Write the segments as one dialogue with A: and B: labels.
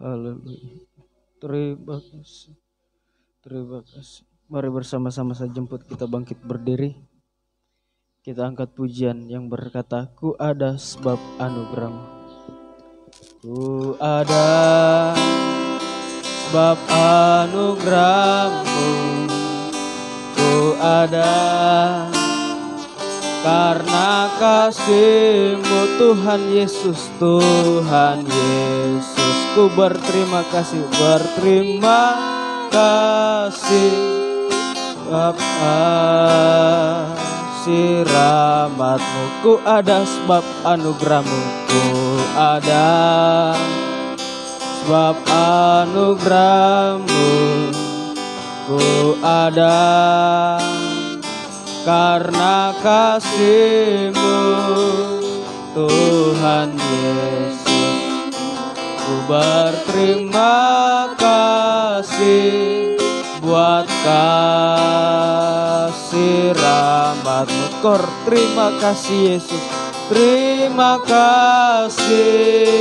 A: Haleluya. Terima kasih. Terima kasih. Mari bersama-sama saya jemput kita bangkit berdiri. Kita angkat pujian yang berkata, Ku ada sebab anugerahmu. Ku ada sebab anugerahmu. Ku ada karena kasih-Mu Tuhan Yesus, Tuhan Yesus. Ku berterima kasih sebab kasih rahmat-Mu. Ku ada sebab anugerah-Mu. Ku ada sebab anugerah-Mu. Ku ada karena kasih-Mu Tuhan Yesus. Ku berterima kasih buat kasih rahmat-Mu. Kor, terima kasih Yesus. Terima kasih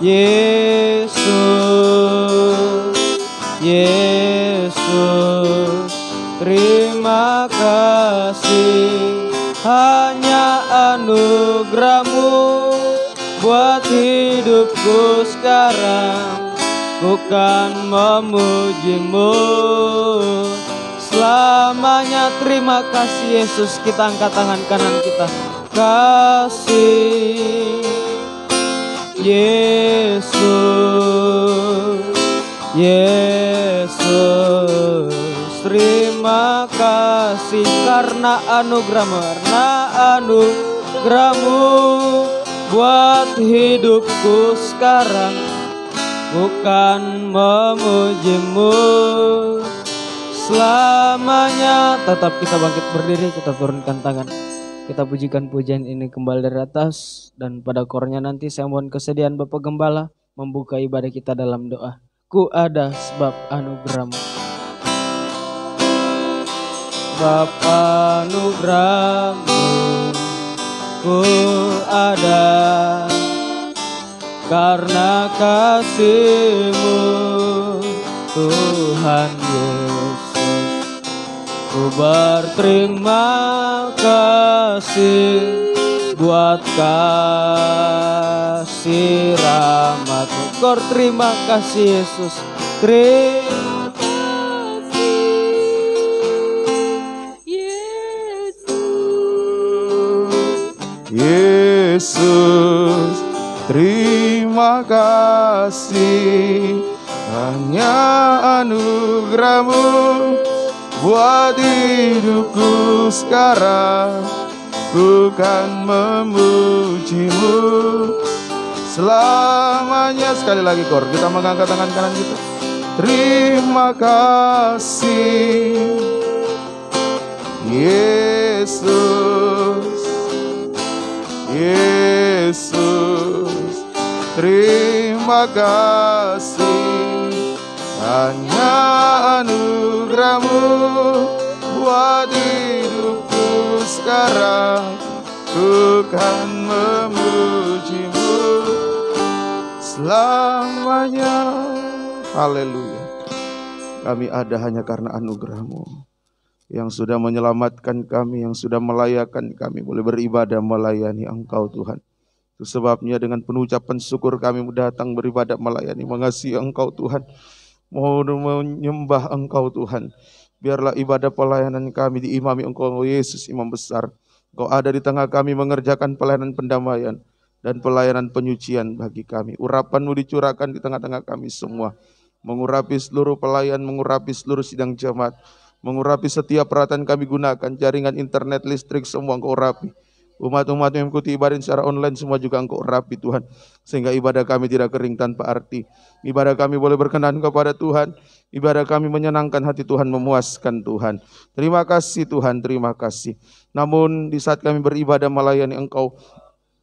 A: Yesus. Yesus, terima kasih. Hanya anugerah-Mu buat hidupku sekarang. Ku kan memuji-Mu selamanya. Terima kasih Yesus. Kita angkat tangan kanan kita. Kasih Yesus. Yesus, terima kasih karena anugerah-Mu buat hidupku sekarang. Bukan memuji-Mu selamanya. Tetap kita bangkit berdiri, kita turunkan tangan. Kita pujikan pujian ini kembali dari atas. Dan pada kornya nanti saya mohon kesediaan Bapak Gembala membuka ibadah kita dalam doa. Ku ada sebab anugerah-Mu. Sebab anugerah-Mu. Ku ada karena kasih-Mu Tuhan Yesus. Ku berterima kasih buat kasih rahmat-Mu. Kor, terima kasih Yesus. Terima kasih Yesus.
B: Yesus, terima kasih. Hanya anugerah-Mu buat hidupku sekarang. Ku kan memuji-Mu selamanya. Sekali lagi Kor, kita mengangkat tangan kanan kita. Terima kasih Yesus. Yesus, terima kasih. Hanya anugerah-Mu buat hidupku sekarang. Ku kan memuji-Mu selamanya. Haleluya. Kami ada hanya karena anugerah-Mu yang sudah menyelamatkan kami, yang sudah melayakkan kami boleh beribadah melayani Engkau Tuhan. Itu sebabnya dengan penuh ucapan syukur kami datang beribadah melayani, mengasihi Engkau Tuhan, mau menyembah Engkau Tuhan. Biarlah ibadah pelayanan kami diimami Engkau Yesus, Imam besar. Engkau ada di tengah kami mengerjakan pelayanan pendamaian dan pelayanan penyucian bagi kami. Urapan-Mu dicurahkan di tengah-tengah kami semua, mengurapi seluruh pelayan, mengurapi seluruh sidang jemaat, mengurapi setiap peralatan kami gunakan, jaringan internet, listrik, semua Engkau urapi. Umat-umat yang mengikuti ibadah secara online semua juga Engkau urapi Tuhan, sehingga ibadah kami tidak kering tanpa arti. Ibadah kami boleh berkenan kepada Tuhan, ibadah kami menyenangkan hati Tuhan, memuaskan Tuhan. Terima kasih Tuhan, terima kasih. Namun di saat kami beribadah melayani Engkau,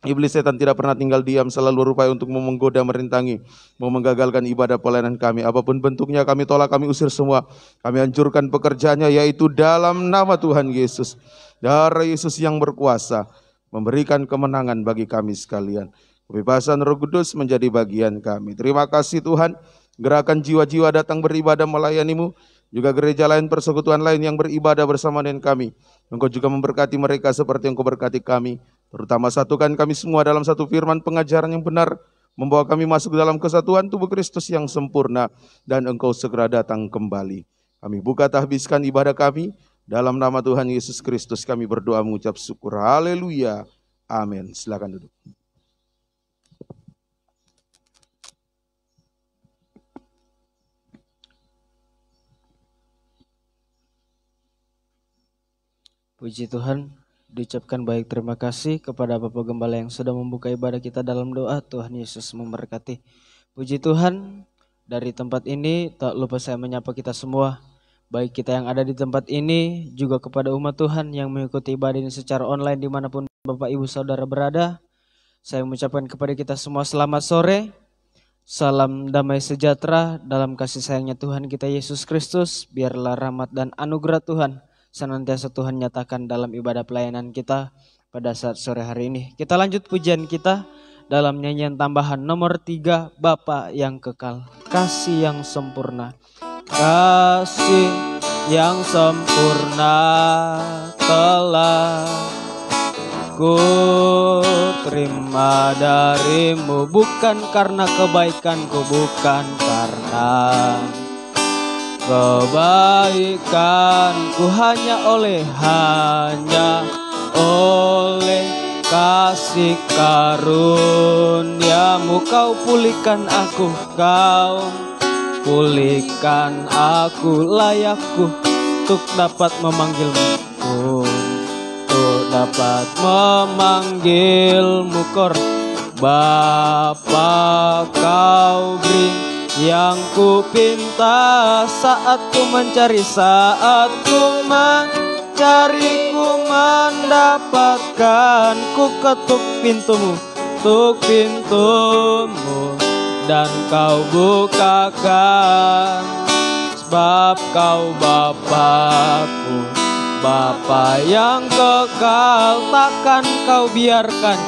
B: iblis setan tidak pernah tinggal diam, selalu berupaya untuk menggoda, merintangi, mau menggagalkan ibadah pelayanan kami. Apapun bentuknya kami tolak, kami usir semua. Kami hancurkan pekerjaannya, yaitu dalam nama Tuhan Yesus. Darah Yesus yang berkuasa memberikan kemenangan bagi kami sekalian. Kebebasan Roh Kudus menjadi bagian kami. Terima kasih Tuhan, gerakan jiwa-jiwa datang beribadah melayani-Mu, juga gereja lain, persekutuan lain yang beribadah bersama dengan kami. Engkau juga memberkati mereka seperti Engkau berkati kami. Terutama satukan kami semua dalam satu firman pengajaran yang benar, membawa kami masuk dalam kesatuan tubuh Kristus yang sempurna, dan Engkau segera datang kembali. Kami buka tahbiskan ibadah kami, dalam nama Tuhan Yesus Kristus kami berdoa mengucap syukur. Haleluya. Amin. Silakan duduk.
A: Puji Tuhan, diucapkan baik terima kasih kepada Bapak Gembala yang sudah membuka ibadah kita dalam doa. Tuhan Yesus memberkati. Puji Tuhan, dari tempat ini tak lupa saya menyapa kita semua, baik kita yang ada di tempat ini, juga kepada umat Tuhan yang mengikuti ibadah ini secara online dimanapun Bapak Ibu Saudara berada. Saya mengucapkan kepada kita semua selamat sore, salam damai sejahtera dalam kasih sayangnya Tuhan kita Yesus Kristus. Biarlah rahmat dan anugerah Tuhan senantiasa Tuhan nyatakan dalam ibadah pelayanan kita pada saat sore hari ini. Kita lanjut pujian kita dalam nyanyian tambahan nomor 3, Bapa yang kekal, kasih yang sempurna. Kasih yang sempurna telah ku terima darimu, bukan karena kebaikanku, bukan karena kebaikanku, hanya oleh kasih karuniamu. Kau pulihkan aku, kau pulihkan aku, layakku untuk dapat memanggilmu, untuk dapat memanggilmu. Kor Bapa, kau beri yang ku pinta saat ku mencari, saat ku mencari, ku mendapatkan. Ku ketuk pintumu, tuk pintumu, dan kau bukakan. Sebab kau Bapakku, Bapa yang kekal, takkan kau biarkan,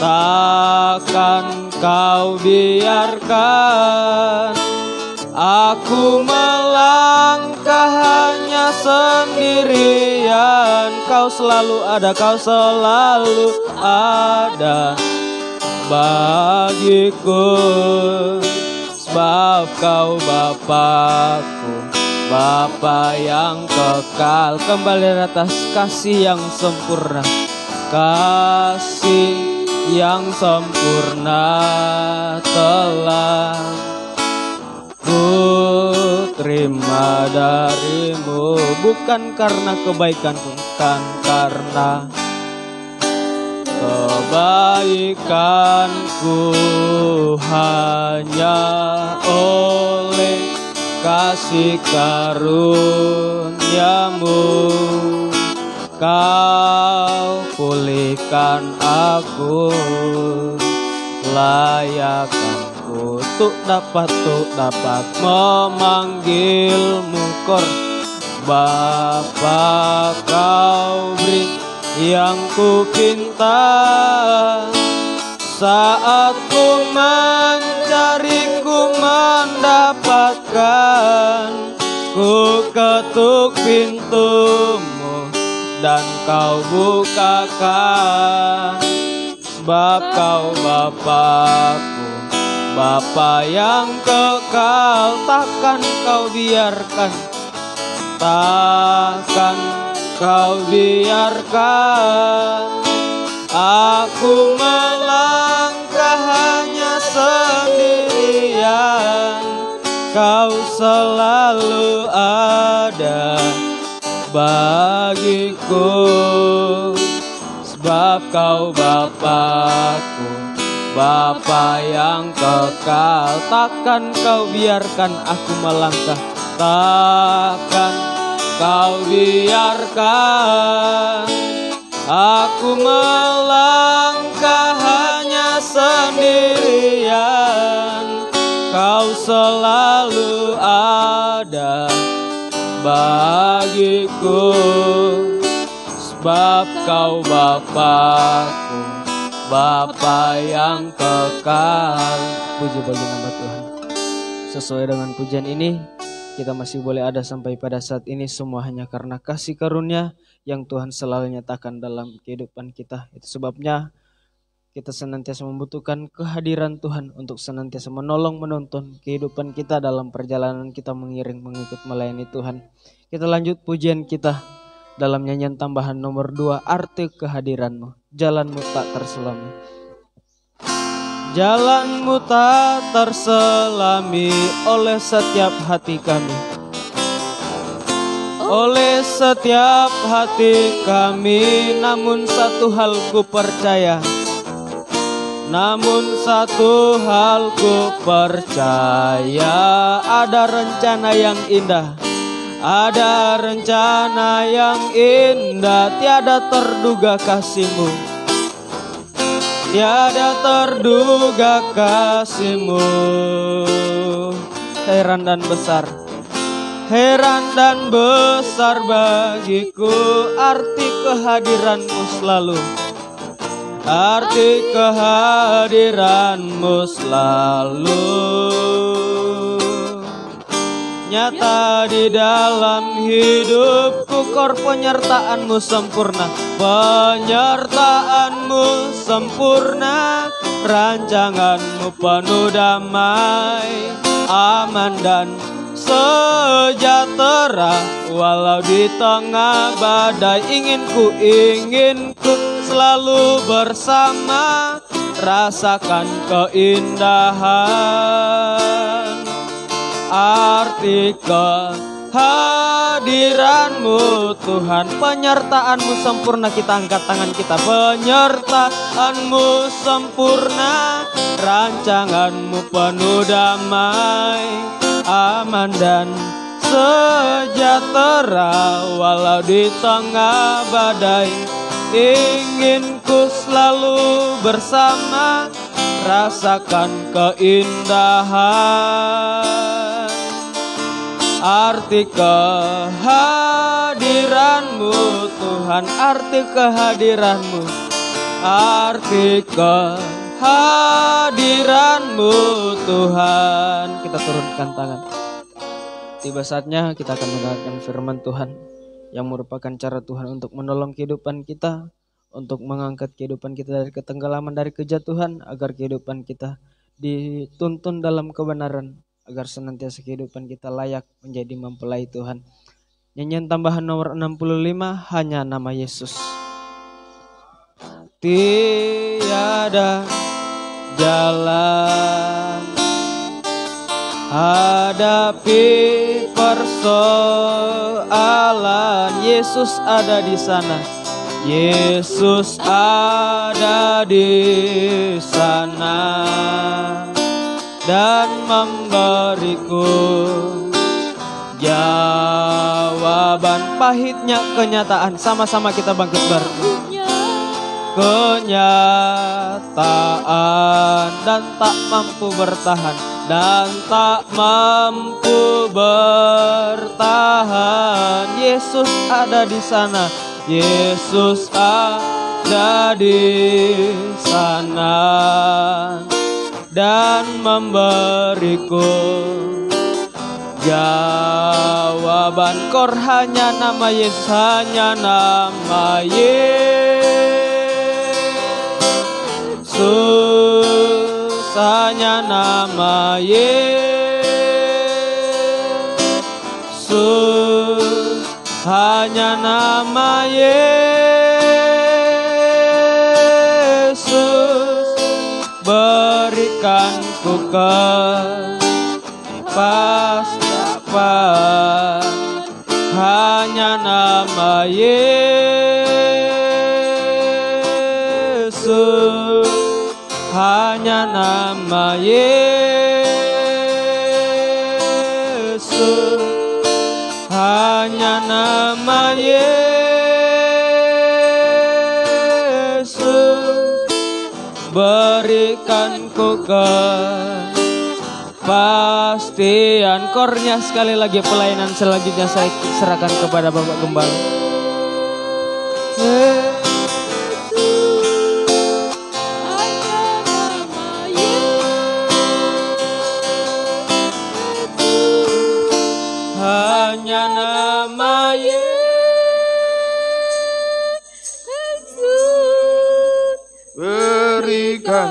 A: takkan kau biarkan aku melangkah hanya sendirian. Kau selalu ada, kau selalu ada bagiku. Sebab kau Bapakku, Bapa yang kekal, kembali atas kasih yang sempurna, kasih yang sempurna telah ku terima darimu, bukan karena kebaikanku, bukan karena kebaikanku, hanya oleh kasih karuniamu. Kau pulihkan aku, layakkanku untuk dapat memanggilmu. Kor Bapa, kau beri yang ku pinta saat ku mencari, ku mendapatkan. Ku ketuk pintumu dan kau bukakan. Sebab kau Bapakku, Bapa yang kekal, takkan kau biarkan, takkan kau biarkan aku melangkah hanya sendirian. Kau selalu ada bagiku. Sebab kau Bapakku, Bapa yang kekal, takkan kau biarkan aku melangkah, takkan kau biarkan aku melangkah hanya sendirian. Kau selalu ada bagiku. Sebab kau Bapakku, Bapa yang kekal. Puji bagi nama Tuhan. Sesuai dengan pujian ini, kita masih boleh ada sampai pada saat ini semua hanya karena kasih karunia yang Tuhan selalu nyatakan dalam kehidupan kita. Itu sebabnya kita senantiasa membutuhkan kehadiran Tuhan untuk senantiasa menolong menuntun kehidupan kita dalam perjalanan kita mengiring mengikut melayani Tuhan. Kita lanjut pujian kita dalam nyanyian tambahan nomor 2, arti kehadiran-Mu, jalanmu tak terselami. Jalanmu tak terselami oleh setiap hati kami. Oleh setiap hati kami, namun satu hal ku percaya. Namun satu hal ku percaya, ada rencana yang indah. Ada rencana yang indah, tiada terduga kasih-Mu. Tiada terduga kasih-Mu. Heran dan besar. Heran dan besar bagiku arti kehadiran-Mu selalu. Arti kehadiran-Mu selalu nyata di dalam hidupku. Kor penyertaan-Mu sempurna, penyertaan-Mu sempurna. Rancangan-Mu penuh damai, aman dan sejahtera. Walau di tengah badai, inginku selalu bersama. Rasakan keindahan arti kehadiran-Mu Tuhan. Penyertaan-Mu sempurna, kita angkat tangan kita. Penyertaan-Mu sempurna, rancangan-Mu penuh damai, aman dan sejahtera. Walau di tengah badai, inginku selalu bersama. Rasakan keindahan arti kehadiran-Mu Tuhan. Arti kehadiran-Mu, arti kehadiran-Mu Tuhan. Kita turunkan tangan. Tiba saatnya kita akan mendengarkan firman Tuhan yang merupakan cara Tuhan untuk menolong kehidupan kita, untuk mengangkat kehidupan kita dari ketenggelaman, dari kejatuhan, agar kehidupan kita dituntun dalam kebenaran, agar senantiasa kehidupan kita layak menjadi mempelai Tuhan. Nyanyian tambahan nomor 65, hanya nama Yesus. Tiada jalan hadapi persoalan, Yesus ada di sana. Yesus ada di sana dan memberiku jawaban. Pahitnya kenyataan, sama-sama kita bangkit bareng. Kenyataan dan tak mampu bertahan, dan tak mampu bertahan. Yesus ada di sana. Yesus ada di sana dan memberiku jawaban. Kor hanya nama Yesus, hanya nama Yesus, hanya nama Yesus. Hanya nama Yesus, berikan ku kepastian. Hanya nama Yesus, hanya nama Yesus. Hanya nama Yesus, berikan ku kepastian. Kornya sekali lagi, pelayanan selanjutnya saya serahkan kepada Bapak Gembala.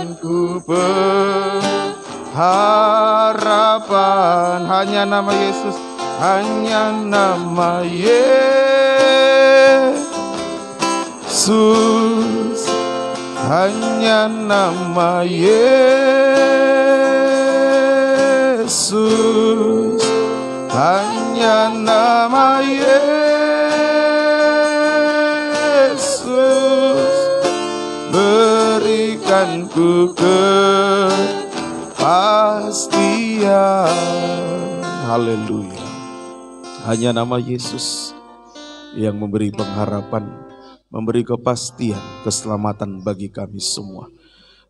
B: Ku berharapan hanya nama Yesus, hanya nama Yesus, hanya nama Yesus, hanya nama Yesus, berikan ku kepastian. Haleluya. Hanya nama Yesus yang memberi pengharapan, memberi kepastian, keselamatan bagi kami semua.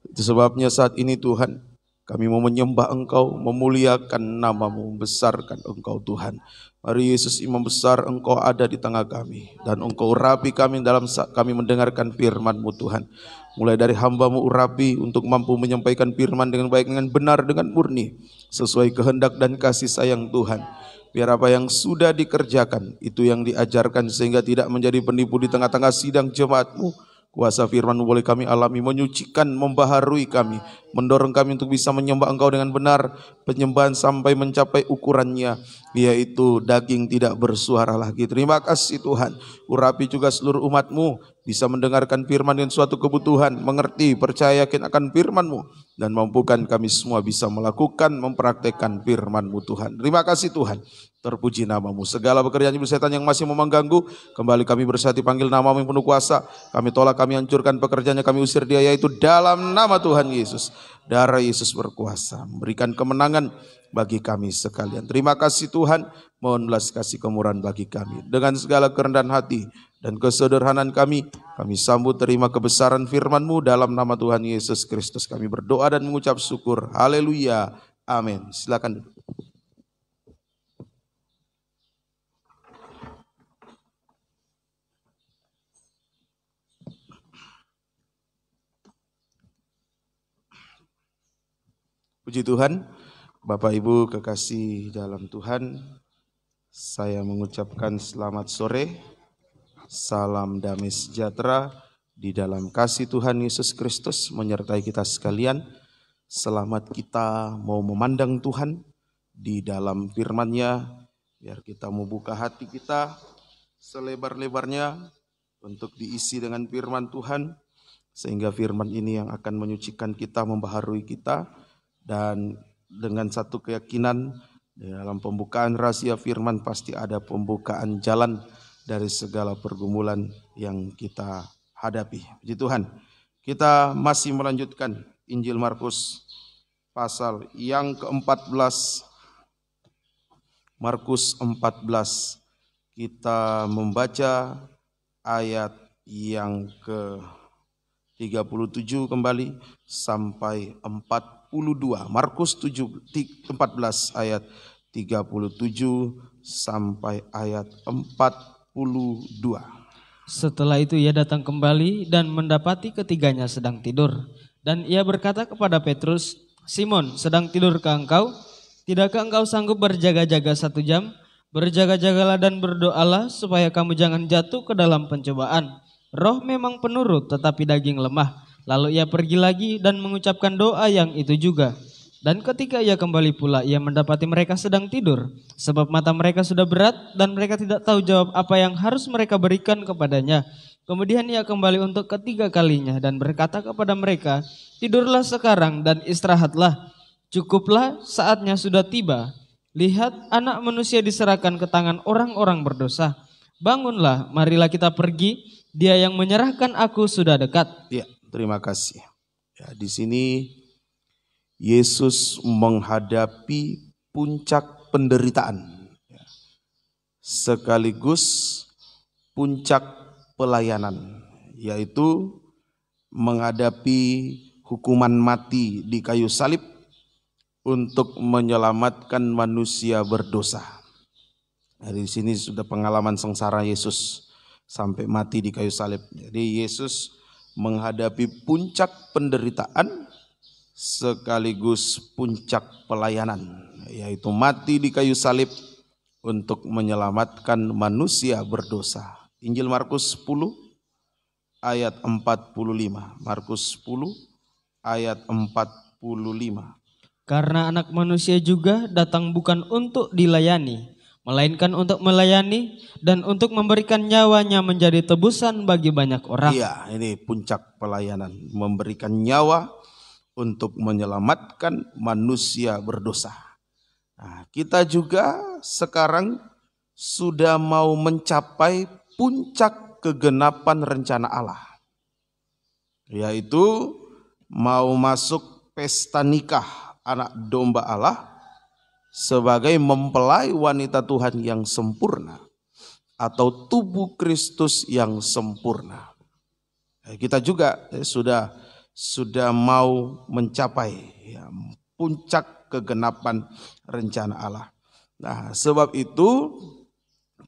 B: Itu sebabnya saat ini Tuhan, kami mau menyembah Engkau, memuliakan nama-Mu, membesarkan Engkau Tuhan. Mari Yesus, Imam besar, Engkau ada di tengah kami, dan Engkau urapi kami dalam saat kami mendengarkan firman-Mu Tuhan. Mulai dari hamba-Mu urapi untuk mampu menyampaikan firman dengan baik, dengan benar, dengan murni, sesuai kehendak dan kasih sayang Tuhan. Biar apa yang sudah dikerjakan, itu yang diajarkan, sehingga tidak menjadi penipu di tengah-tengah sidang jemaat-Mu. Kuasa firman-Mu boleh kami alami, menyucikan, membaharui kami, mendorong kami untuk bisa menyembah Engkau dengan benar, penyembahan sampai mencapai ukurannya, yaitu daging tidak bersuara lagi. Terima kasih Tuhan. Urapi juga seluruh umat-Mu, bisa mendengarkan firman dengan suatu kebutuhan, mengerti, percaya akan firman-Mu, dan mampukan kami semua bisa melakukan, mempraktekkan firman-Mu Tuhan. Terima kasih Tuhan. Terpuji nama-Mu. Segala pekerjaan iblis setan yang masih mau mengganggu, kembali kami bersatu panggil nama-Mu yang penuh kuasa. Kami tolak, kami hancurkan pekerjaannya, kami usir dia, yaitu dalam nama Tuhan Yesus. Darah Yesus berkuasa, memberikan kemenangan bagi kami sekalian. Terima kasih Tuhan. Mohon belas kasih kemurahan bagi kami. Dengan segala kerendahan hati dan kesederhanaan kami sambut terima kebesaran firman-Mu dalam nama Tuhan Yesus Kristus. Kami berdoa dan mengucap syukur. Haleluya. Amin. Silakan duduk. Puji Tuhan, Bapak Ibu kekasih dalam Tuhan, saya mengucapkan selamat sore, salam damai sejahtera di dalam kasih Tuhan Yesus Kristus menyertai kita sekalian. Selamat kita mau memandang Tuhan di dalam firman-Nya, biar kita membuka hati kita selebar-lebarnya untuk diisi dengan firman Tuhan, sehingga firman ini yang akan menyucikan kita, membaharui kita. Dan dengan satu keyakinan, dalam pembukaan rahasia firman pasti ada pembukaan jalan dari segala pergumulan yang kita hadapi. Puji Tuhan. Kita masih melanjutkan Injil Markus pasal yang ke-14. Markus 14. Kita membaca ayat yang ke-37 kembali sampai 42. Markus 14 ayat 37 sampai ayat 42.
A: Setelah itu ia datang kembali dan mendapati ketiganya sedang tidur. Dan ia berkata kepada Petrus, "Simon, sedang tidurkah engkau? Tidakkah engkau sanggup berjaga-jaga 1 jam? Berjaga-jagalah dan berdoalah supaya kamu jangan jatuh ke dalam pencobaan. Roh memang penurut tetapi daging lemah." Lalu ia pergi lagi dan mengucapkan doa yang itu juga. Dan ketika ia kembali pula, ia mendapati mereka sedang tidur, sebab mata mereka sudah berat dan mereka tidak tahu jawab apa yang harus mereka berikan kepadanya. Kemudian ia kembali untuk ketiga kalinya dan berkata kepada mereka, "Tidurlah sekarang dan istirahatlah. Cukuplah, saatnya sudah tiba. Lihat, Anak Manusia diserahkan ke tangan orang-orang berdosa. Bangunlah, marilah kita pergi. Dia yang menyerahkan aku sudah dekat."
B: Ya. Terima kasih. Ya, di sini Yesus menghadapi puncak penderitaan, ya, sekaligus puncak pelayanan, yaitu menghadapi hukuman mati di kayu salib untuk menyelamatkan manusia berdosa. Dari sini sudah pengalaman sengsara Yesus sampai mati di kayu salib. Jadi Yesus menghadapi puncak penderitaan sekaligus puncak pelayanan, yaitu mati di kayu salib untuk menyelamatkan manusia berdosa. Injil Markus 10 ayat 45. Markus 10 ayat 45.
A: Karena anak manusia juga datang bukan untuk dilayani, melainkan untuk melayani dan untuk memberikan nyawanya menjadi tebusan bagi banyak orang.
B: Iya, ini puncak pelayanan, memberikan nyawa untuk menyelamatkan manusia berdosa. Nah, kita juga sekarang sudah mau mencapai puncak kegenapan rencana Allah, yaitu mau masuk pesta nikah anak domba Allah sebagai mempelai wanita Tuhan yang sempurna atau tubuh Kristus yang sempurna. Kita juga sudah mau mencapai puncak kegenapan rencana Allah. Nah, sebab itu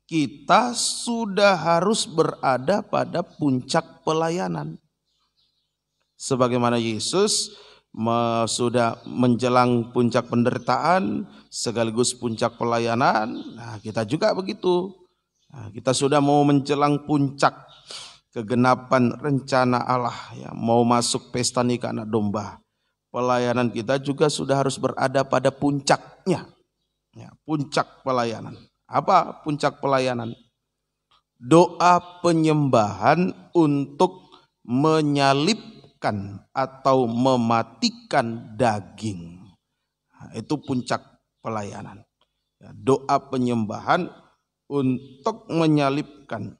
B: kita sudah harus berada pada puncak pelayanan. Sebagaimana Yesus sudah menjelang puncak penderitaan sekaligus puncak pelayanan, nah kita juga begitu. Nah, kita sudah mau menjelang puncak kegenapan rencana Allah, ya, mau masuk pesta nikah anak domba. Pelayanan kita juga sudah harus berada pada puncaknya, ya, puncak pelayanan. Apa puncak pelayanan? Doa penyembahan untuk menyalibkan atau mematikan daging. Nah, itu puncak pelayanan. Doa penyembahan untuk menyalibkan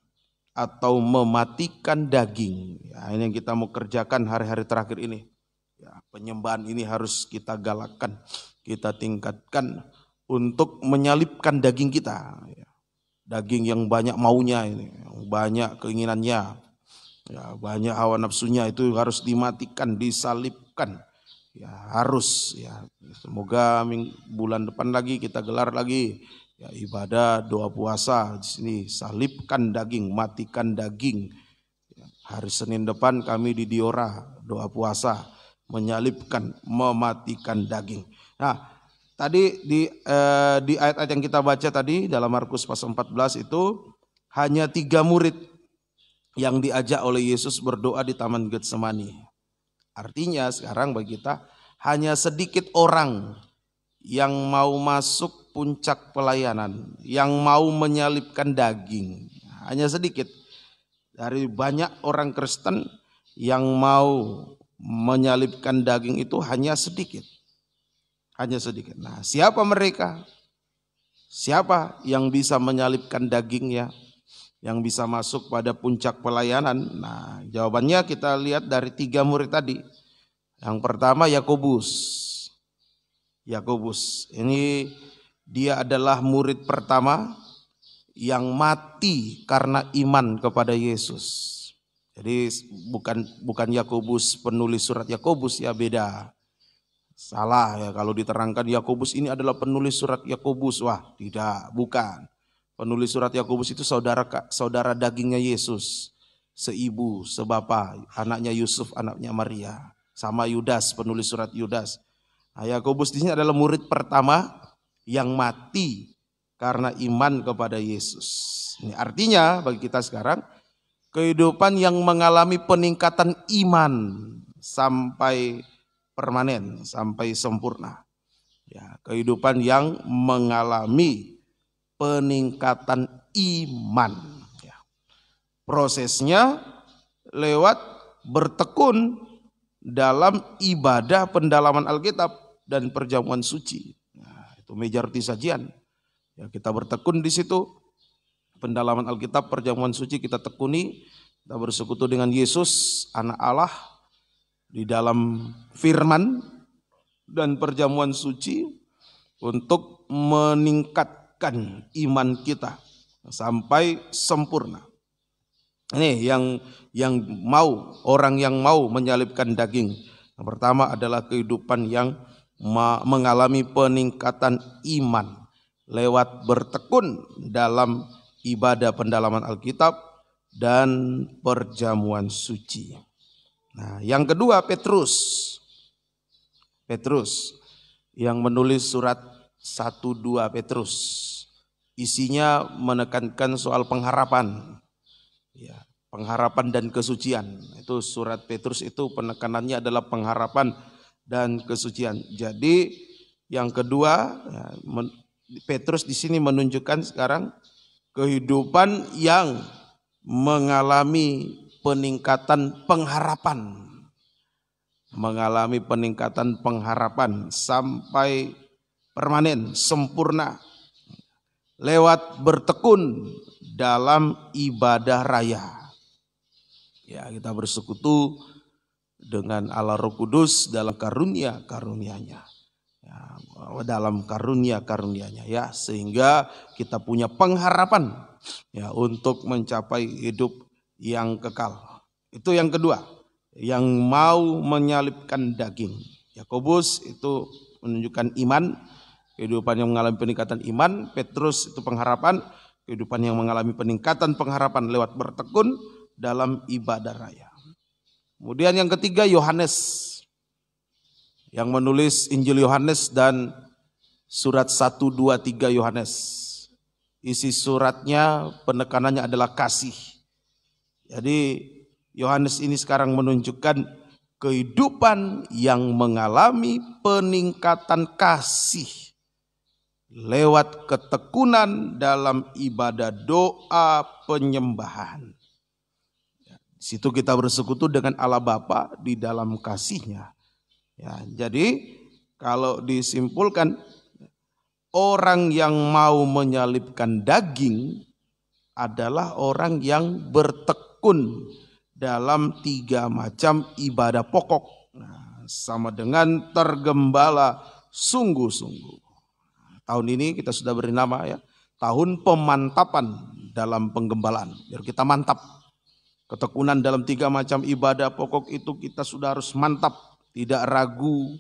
B: atau mematikan daging. Ya, ini yang kita mau kerjakan hari-hari terakhir ini. Ya, penyembahan ini harus kita galakkan, kita tingkatkan untuk menyalibkan daging kita. Ya, daging yang banyak maunya ini, banyak keinginannya. Ya, banyak hawa nafsunya itu harus dimatikan, disalibkan. Ya, harus ya. Semoga bulan depan lagi kita gelar lagi ya, ibadah doa puasa di sini, salibkan daging, matikan daging. Ya, hari Senin depan kami di Diora doa puasa menyalibkan, mematikan daging. Nah, tadi di ayat-ayat yang kita baca tadi dalam Markus pasal 14 itu hanya 3 murid yang diajak oleh Yesus berdoa di Taman Getsemani. Artinya sekarang bagi kita hanya sedikit orang yang mau masuk puncak pelayanan, yang mau menyalibkan daging. Hanya sedikit. Dari banyak orang Kristen yang mau menyalibkan daging itu hanya sedikit. Hanya sedikit. Nah, siapa mereka? Siapa yang bisa menyalibkan dagingnya? Yang bisa masuk pada puncak pelayanan? Nah, jawabannya kita lihat dari 3 murid tadi. Yang pertama Yakobus. Yakobus ini dia adalah murid pertama yang mati karena iman kepada Yesus. Jadi bukan Yakobus penulis surat Yakobus, ya, beda. Salah ya kalau diterangkan Yakobus ini adalah penulis surat Yakobus. Wah, tidak, bukan. Penulis surat Yakobus itu saudara dagingnya Yesus, seibu, sebapa, anaknya Yusuf, anaknya Maria, sama Yudas, penulis surat Yudas. Nah, Yakobus di sini adalah murid pertama yang mati karena iman kepada Yesus. Ini artinya bagi kita sekarang kehidupan yang mengalami peningkatan iman sampai permanen, sampai sempurna. Ya, kehidupan yang mengalami peningkatan iman. Ya. Prosesnya lewat bertekun dalam ibadah pendalaman Alkitab dan perjamuan suci. Nah, itu meja roti sajian. Ya, kita bertekun di situ. Pendalaman Alkitab, perjamuan suci kita tekuni. Kita bersekutu dengan Yesus, anak Allah, di dalam firman dan perjamuan suci untuk meningkatkan iman kita sampai sempurna. Ini yang mau, orang yang mau menyalibkan daging. Yang pertama adalah kehidupan yang mengalami peningkatan iman lewat bertekun dalam ibadah pendalaman Alkitab dan perjamuan suci. Nah, yang kedua Petrus yang menulis surat 1-2 Petrus. Isinya menekankan soal pengharapan. Ya, pengharapan dan kesucian. Itu surat Petrus itu penekanannya adalah pengharapan dan kesucian. Jadi yang kedua, ya, Petrus di sini menunjukkan sekarang kehidupan yang mengalami peningkatan pengharapan. Mengalami peningkatan pengharapan sampai permanen, sempurna. Lewat bertekun dalam ibadah raya. Ya, kita bersekutu dengan Allah Roh Kudus dalam karunia-karunia-Nya. Ya, dalam karunia-karunia-Nya ya, sehingga kita punya pengharapan ya untuk mencapai hidup yang kekal. Itu yang kedua, yang mau menyalibkan daging. Yakobus itu menunjukkan iman, kehidupan yang mengalami peningkatan iman. Petrus itu pengharapan, kehidupan yang mengalami peningkatan pengharapan lewat bertekun dalam ibadah raya. Kemudian yang ketiga, Yohanes yang menulis Injil Yohanes dan surat 1, 2, 3 Yohanes. Isi suratnya penekanannya adalah kasih. Jadi Yohanes ini sekarang menunjukkan kehidupan yang mengalami peningkatan kasih lewat ketekunan dalam ibadah doa penyembahan. Di situ kita bersekutu dengan Allah Bapa di dalam kasih-Nya. Ya, jadi kalau disimpulkan, orang yang mau menyalibkan daging adalah orang yang bertekun dalam 3 macam ibadah pokok. Nah, sama dengan tergembala sungguh-sungguh. Tahun ini kita sudah beri nama ya, tahun pemantapan dalam penggembalaan. Biar kita mantap. Ketekunan dalam 3 macam ibadah pokok itu kita sudah harus mantap. Tidak ragu,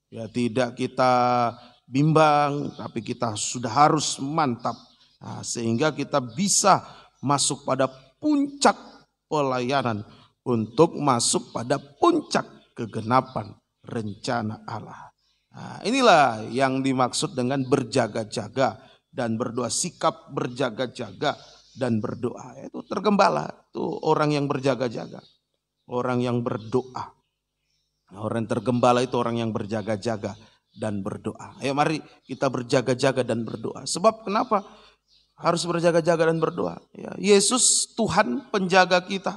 B: ya tidak kita bimbang, tapi kita sudah harus mantap. Nah, sehingga kita bisa masuk pada puncak pelayanan untuk masuk pada puncak kegenapan rencana Allah. Nah, inilah yang dimaksud dengan berjaga-jaga dan berdoa, sikap berjaga-jaga dan berdoa. Itu tergembala, itu orang yang berjaga-jaga, orang yang berdoa. Orang tergembala itu orang yang berjaga-jaga dan berdoa. Ayo mari kita berjaga-jaga dan berdoa. Sebab kenapa harus berjaga-jaga dan berdoa? Ya, Yesus Tuhan penjaga kita.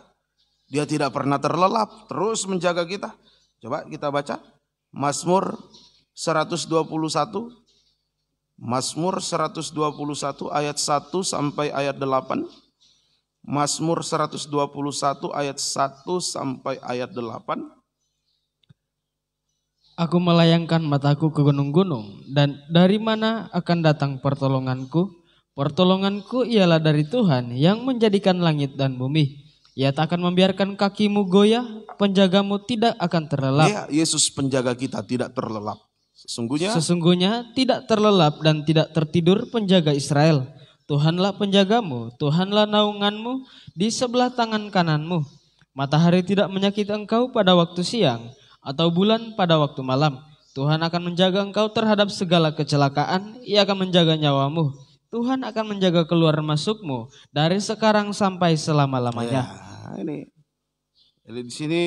B: Dia tidak pernah terlelap, terus menjaga kita. Coba kita baca Mazmur 121. Mazmur 121 ayat 1 sampai ayat 8. Mazmur 121 ayat 1 sampai ayat 8.
A: Aku melayangkan mataku ke gunung-gunung, dan dari mana akan datang pertolonganku? Pertolonganku ialah dari Tuhan yang menjadikan langit dan bumi. Ia tak akan membiarkan kakimu goyah, penjagamu tidak akan terlelap.
B: Ya, Yesus penjaga kita tidak terlelap.
A: Sesungguhnya tidak terlelap dan tidak tertidur penjaga Israel. Tuhanlah penjagamu, Tuhanlah naunganmu di sebelah tangan kananmu. Matahari tidak menyakiti engkau pada waktu siang, atau bulan pada waktu malam. Tuhan akan menjaga engkau terhadap segala kecelakaan. Ia akan menjaga nyawamu. Tuhan akan menjaga keluar masukmu dari sekarang sampai selama-lamanya.
B: Ya, ini. Jadi di sini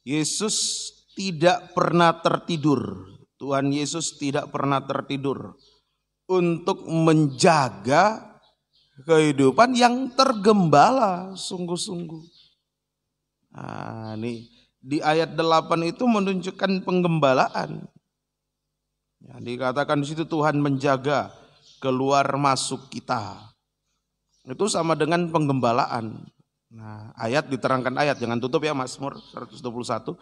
B: Yesus tidak pernah tertidur. Tuhan Yesus tidak pernah tertidur untuk menjaga kehidupan yang tergembala sungguh-sungguh. Nah, ini di ayat 8 itu menunjukkan penggembalaan. Ya, dikatakan di situ Tuhan menjaga keluar masuk kita. Itu sama dengan penggembalaan. Nah, ayat diterangkan ayat, jangan tutup ya Mazmur 121.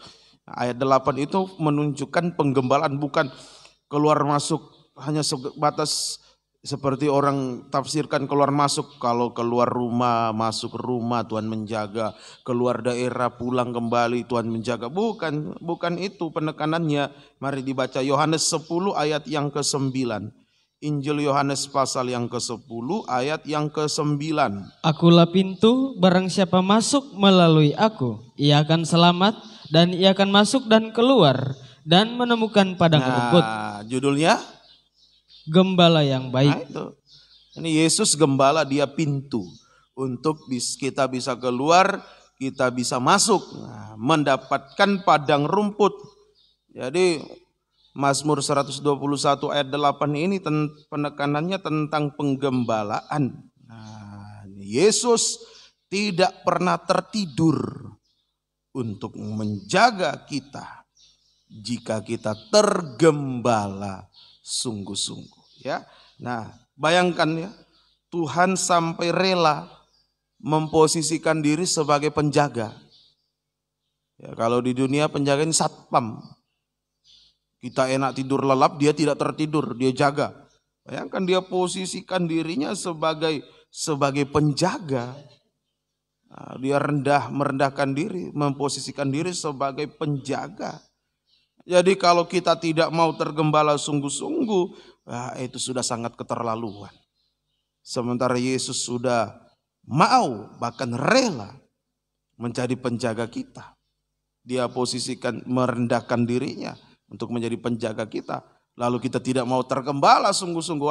B: Ayat 8 itu menunjukkan penggembalaan, bukan keluar masuk hanya sebatas seperti orang tafsirkan keluar masuk. Kalau keluar rumah, masuk rumah Tuhan menjaga, keluar daerah pulang kembali Tuhan menjaga. Bukan itu penekanannya. Mari dibaca Yohanes 10 ayat yang ke-9. Injil Yohanes pasal yang ke-10 ayat yang ke-9.
A: Akulah pintu, barang siapa masuk melalui aku, ia akan selamat dan ia akan masuk dan keluar dan menemukan padang rumput.
B: Judulnya
A: Gembala yang baik.
B: Nah, itu. Ini Yesus gembala, dia pintu untuk kita bisa keluar kita bisa masuk, mendapatkan padang rumput. Jadi Mazmur 121 ayat 8 ini penekanannya tentang penggembalaan. Nah, Yesus tidak pernah tertidur untuk menjaga kita jika kita tergembala sungguh-sungguh, ya. Nah, bayangkan ya, Tuhan sampai rela memposisikan diri sebagai penjaga. Ya, kalau di dunia penjaga ini satpam. Kita enak tidur lelap, dia tidak tertidur, dia jaga. Bayangkan dia posisikan dirinya sebagai penjaga. Nah, dia merendahkan diri, memposisikan diri sebagai penjaga. Jadi kalau kita tidak mau tergembala sungguh-sungguh, itu sudah sangat keterlaluan. Sementara Yesus sudah mau, bahkan rela menjadi penjaga kita. Dia posisikan, merendahkan dirinya untuk menjadi penjaga kita. Lalu kita tidak mau tergembala sungguh-sungguh,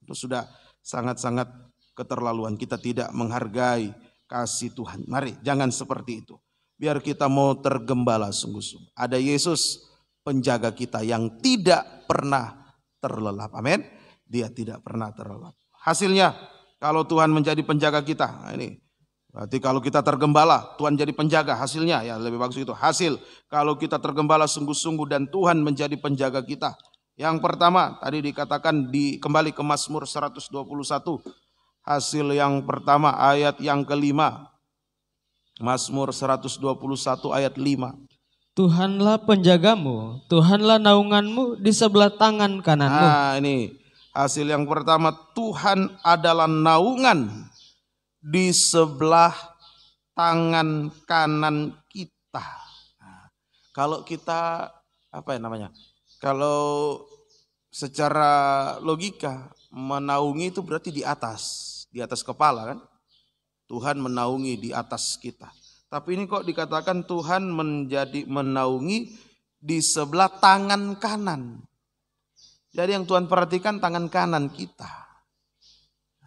B: itu sudah sangat-sangat keterlaluan. Kita tidak menghargai kasih Tuhan. Mari, jangan seperti itu. Biar kita mau tergembala sungguh-sungguh. Ada Yesus penjaga kita yang tidak pernah terlelap. Amin. Dia tidak pernah terlelap. Hasilnya kalau Tuhan menjadi penjaga kita, ini berarti kalau kita tergembala, Tuhan jadi penjaga. Hasilnya ya lebih bagus itu. Hasil kalau kita tergembala sungguh-sungguh dan Tuhan menjadi penjaga kita. Yang pertama tadi dikatakan kembali ke Mazmur 121. Hasil yang pertama ayat yang kelima. Mazmur 121 ayat 5.
A: Tuhanlah penjagamu, Tuhanlah naunganmu di sebelah tangan kananmu.
B: Nah ini hasil yang pertama, Tuhan adalah naungan di sebelah tangan kanan kita. Nah, kalau kita kalau secara logika menaungi itu berarti di atas kepala kan? Tuhan menaungi di atas kita. Tapi ini kok dikatakan Tuhan menaungi di sebelah tangan kanan. Jadi yang Tuhan perhatikan tangan kanan kita.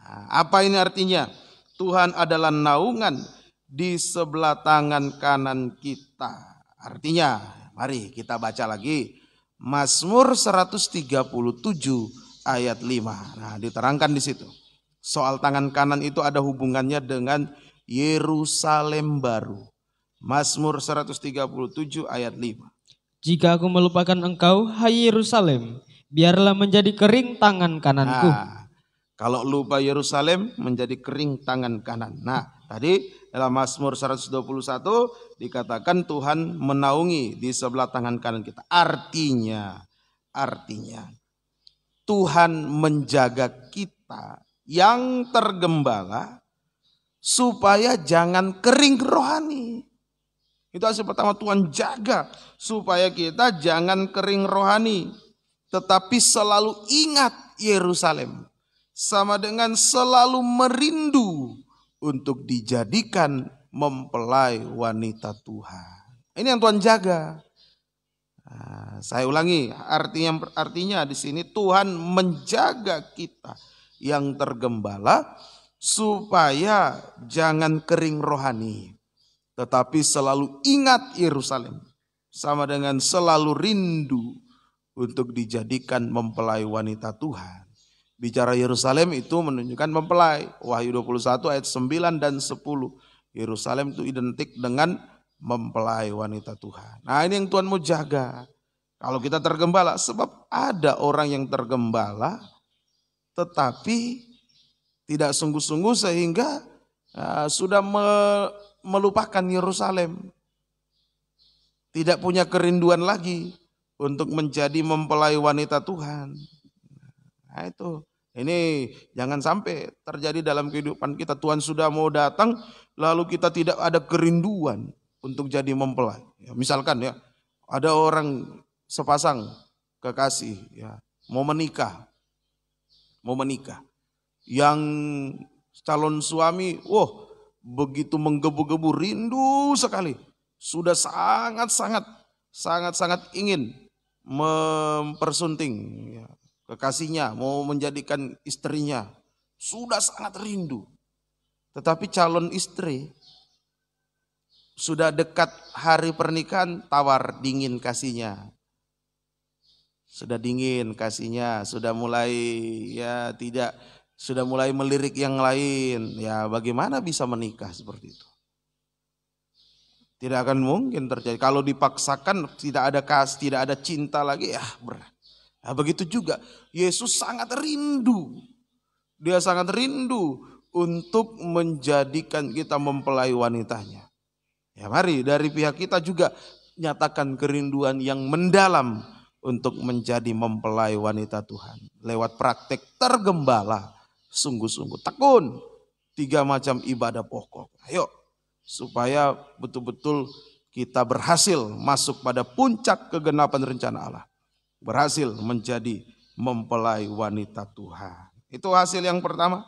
B: Nah, apa ini artinya? Tuhan adalah naungan di sebelah tangan kanan kita. Artinya, mari kita baca lagi. Mazmur 137 ayat 5. Nah, diterangkan di situ. Soal tangan kanan itu ada hubungannya dengan Yerusalem baru. Mazmur 137 ayat 5.
A: Jika aku melupakan engkau, hai Yerusalem, biarlah menjadi kering tangan kananku.
B: Nah, kalau lupa Yerusalem menjadi kering tangan kanan. Nah, tadi dalam Mazmur 121 dikatakan Tuhan menaungi di sebelah tangan kanan kita. Artinya Tuhan menjaga kita yang tergembala supaya jangan kering rohani. Itu hasil pertama, Tuhan jaga supaya kita jangan kering rohani. Tetapi selalu ingat Yerusalem. Sama dengan selalu merindu untuk dijadikan mempelai wanita Tuhan. Ini yang Tuhan jaga. Nah, saya ulangi, artinya di sini Tuhan menjaga kita yang tergembala supaya jangan kering rohani, tetapi selalu ingat Yerusalem, sama dengan selalu rindu untuk dijadikan mempelai wanita Tuhan. Bicara Yerusalem itu menunjukkan mempelai. Wahyu 21 ayat 9 dan 10. Yerusalem itu identik dengan mempelai wanita Tuhan. Nah, ini yang Tuhan mau jaga. Kalau kita tergembala, sebab ada orang yang tergembala tetapi tidak sungguh-sungguh sehingga sudah melupakan Yerusalem. Tidak punya kerinduan lagi untuk menjadi mempelai wanita Tuhan. Nah itu, ini jangan sampai terjadi dalam kehidupan kita. Tuhan sudah mau datang, lalu kita tidak ada kerinduan untuk jadi mempelai. Ya, misalkan ya, ada orang sepasang kekasih ya, mau menikah. Yang calon suami, begitu menggebu-gebu, rindu sekali. Sudah sangat-sangat ingin mempersunting ya, kekasihnya, mau menjadikan istrinya. Sudah sangat rindu. Tetapi calon istri Sudah dekat hari pernikahan, tawar dingin kasihnya. Sudah dingin kasihnya, sudah mulai sudah mulai melirik yang lain. Ya bagaimana bisa menikah seperti itu? Tidak akan mungkin terjadi. Kalau dipaksakan tidak ada kasih, tidak ada cinta lagi, berat. Nah, begitu juga Yesus sangat rindu. Dia sangat rindu untuk menjadikan kita mempelai wanitanya. Ya mari dari pihak kita juga nyatakan kerinduan yang mendalam untuk menjadi mempelai wanita Tuhan. Lewat praktek tergembala, sungguh-sungguh tekun 3 macam ibadah pokok. Ayo supaya betul-betul kita berhasil masuk pada puncak kegenapan rencana Allah. Berhasil menjadi mempelai wanita Tuhan. Itu hasil yang pertama.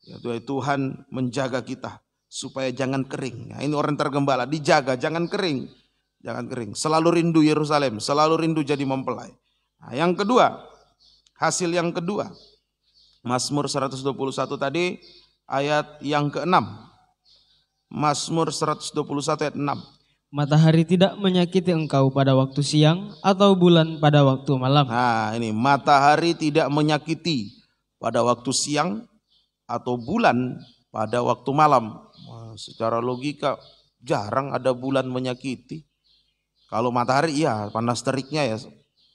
B: Yaitu Tuhan menjaga kita supaya jangan kering. Nah, ini orang tergembala, dijaga jangan kering. Jangan kering. Selalu rindu Yerusalem, selalu rindu jadi mempelai. Nah, yang kedua, hasil yang kedua. Mazmur 121 tadi ayat yang ke-6. Mazmur 121 ayat 6.
A: Matahari tidak menyakiti engkau pada waktu siang atau bulan pada waktu malam.
B: Nah, ini matahari tidak menyakiti pada waktu siang atau bulan pada waktu malam. Wah, secara logika jarang ada bulan menyakiti. Kalau matahari iya panas teriknya ya,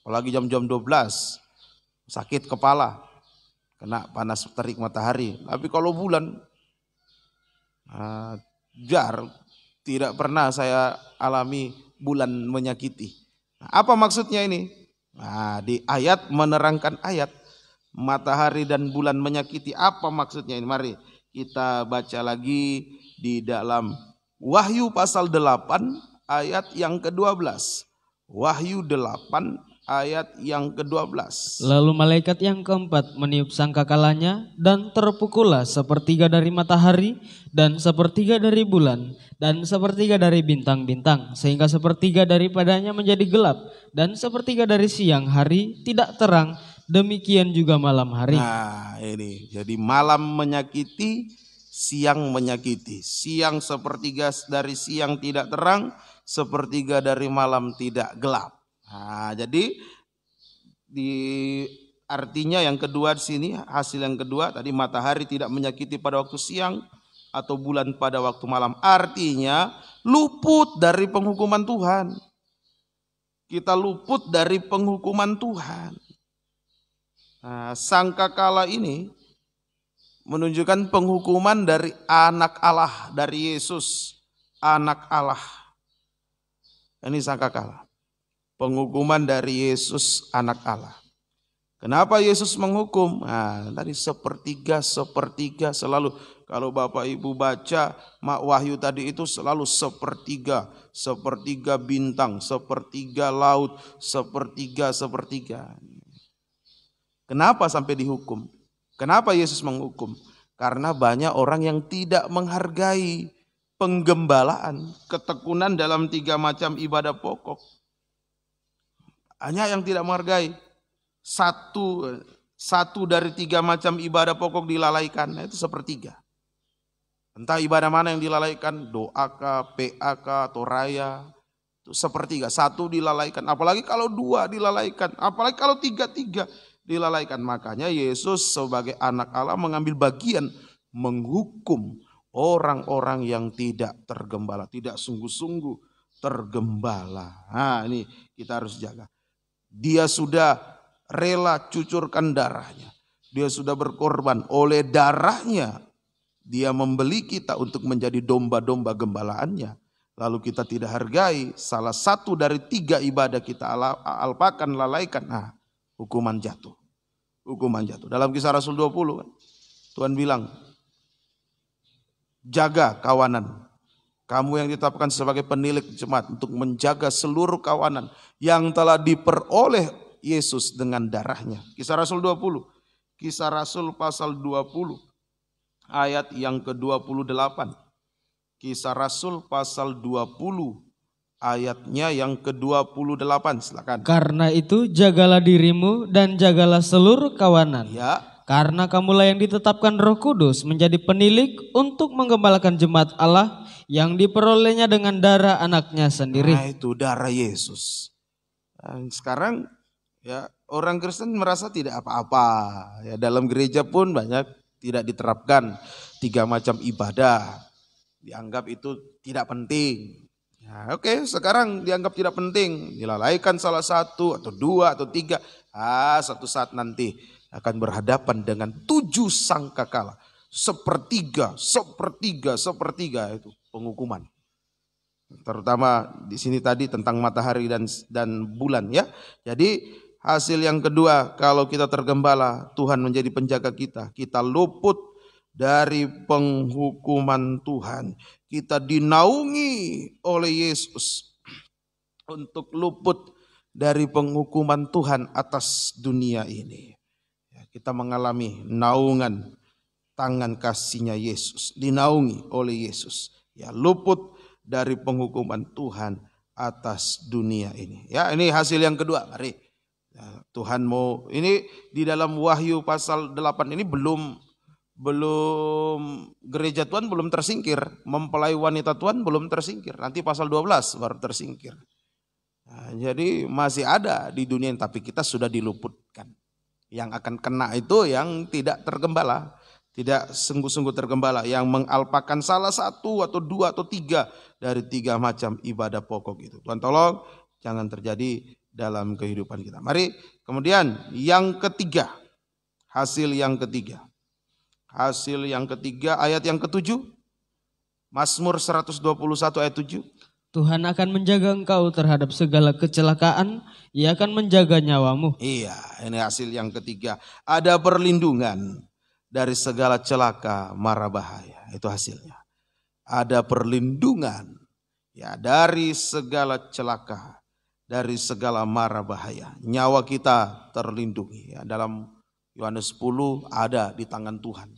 B: apalagi jam-jam 12 sakit kepala kena panas terik matahari. Tapi kalau bulan tidak pernah saya alami bulan menyakiti. Nah, apa maksudnya ini? Nah, di ayat menerangkan ayat matahari dan bulan menyakiti. Apa maksudnya ini? Mari kita baca lagi di dalam Wahyu pasal 8 ayat yang ke-12. Wahyu 8 ayat yang ke-12.
A: Lalu malaikat yang keempat meniup sangkakalanya dan terpukullah sepertiga dari matahari dan sepertiga dari bulan dan sepertiga dari bintang-bintang, sehingga sepertiga daripadanya menjadi gelap dan sepertiga dari siang hari tidak terang, demikian juga malam hari.
B: Nah ini jadi malam menyakiti, siang menyakiti. Siang sepertiga dari siang tidak terang, sepertiga dari malam tidak gelap. Nah, jadi artinya yang kedua di sini, hasil yang kedua tadi matahari tidak menyakiti pada waktu siang atau bulan pada waktu malam. Artinya luput dari penghukuman Tuhan. Kita luput dari penghukuman Tuhan. Nah, sangkakala ini menunjukkan penghukuman dari anak Allah, dari Yesus, anak Allah. Ini sangkakala. Penghukuman dari Yesus anak Allah. Kenapa Yesus menghukum? Nah, tadi sepertiga selalu. Kalau Bapak Ibu baca Wahyu tadi itu selalu sepertiga bintang, sepertiga laut, sepertiga. Kenapa sampai dihukum? Kenapa Yesus menghukum? Karena banyak orang yang tidak menghargai penggembalaan, ketekunan dalam 3 macam ibadah pokok. Hanya yang tidak menghargai satu dari 3 macam ibadah pokok dilalaikan, nah itu sepertiga. Entah ibadah mana yang dilalaikan, doa kah, PA kah, atau raya, itu sepertiga. 1 dilalaikan, apalagi kalau 2 dilalaikan, apalagi kalau 3 dilalaikan. Makanya Yesus sebagai anak Allah mengambil bagian menghukum orang-orang yang tidak tergembala, tidak sungguh-sungguh tergembala. Nah ini kita harus jaga. Dia sudah rela cucurkan darahnya. Dia sudah berkorban. Oleh darahnya dia membeli kita untuk menjadi domba-domba gembalaannya. Lalu kita tidak hargai salah satu dari 3 ibadah kita alpakan, lalaikan. Nah, hukuman jatuh. Hukuman jatuh. Dalam Kisah Rasul 20 kan, Tuhan bilang, jaga kawanan. Kamu yang ditetapkan sebagai penilik jemaat untuk menjaga seluruh kawanan yang telah diperoleh Yesus dengan darahnya. Kisah Rasul 20. Kisah Rasul pasal 20 ayat yang ke-28. Kisah Rasul pasal 20 ayatnya yang ke-28. Silakan.
A: Karena itu jagalah dirimu dan jagalah seluruh kawanan.
B: Ya.
A: Karena kamulah yang ditetapkan Roh Kudus menjadi penilik untuk menggembalakan jemaat Allah yang diperolehnya dengan darah anaknya sendiri.
B: Nah itu darah Yesus. Dan sekarang ya orang Kristen merasa tidak apa-apa. Ya, dalam gereja pun banyak tidak diterapkan 3 macam ibadah. Dianggap itu tidak penting. Ya, oke, sekarang dianggap tidak penting. Dilalaikan salah satu atau 2 atau 3. Satu saat nanti akan berhadapan dengan 7 sangkakala. Sepertiga itu penghukuman. Terutama di sini tadi tentang matahari dan bulan ya. Jadi hasil yang kedua, kalau kita tergembala, Tuhan menjadi penjaga kita. Kita luput dari penghukuman Tuhan. Kita dinaungi oleh Yesus untuk luput dari penghukuman Tuhan atas dunia ini. Kita mengalami naungan tangan kasih-Nya Yesus, dinaungi oleh Yesus. Ya, luput dari penghukuman Tuhan atas dunia ini. Ya, ini hasil yang kedua. Mari. Ya, Tuhan mau, ini di dalam Wahyu pasal 8 ini belum gereja Tuhan belum tersingkir, mempelai wanita Tuhan belum tersingkir. Nanti pasal 12 baru tersingkir. Nah, jadi masih ada di dunia ini, tapi kita sudah diluputkan. Yang akan kena itu yang tidak tergembala, tidak sungguh-sungguh tergembala, yang mengalpakan salah satu atau 2 atau 3 dari 3 macam ibadah pokok itu. Tuhan tolong jangan terjadi dalam kehidupan kita. Mari kemudian yang ketiga, hasil yang ketiga. Hasil yang ketiga ayat yang ke-7. Mazmur 121 ayat 7.
A: Tuhan akan menjaga engkau terhadap segala kecelakaan, Ia akan menjaga nyawamu.
B: Iya, ini hasil yang ketiga. Ada perlindungan dari segala celaka mara bahaya. Itu hasilnya. Ada perlindungan ya dari segala celaka, dari segala mara bahaya. Nyawa kita terlindungi ya. Dalam Yohanes 10 ada di tangan Tuhan.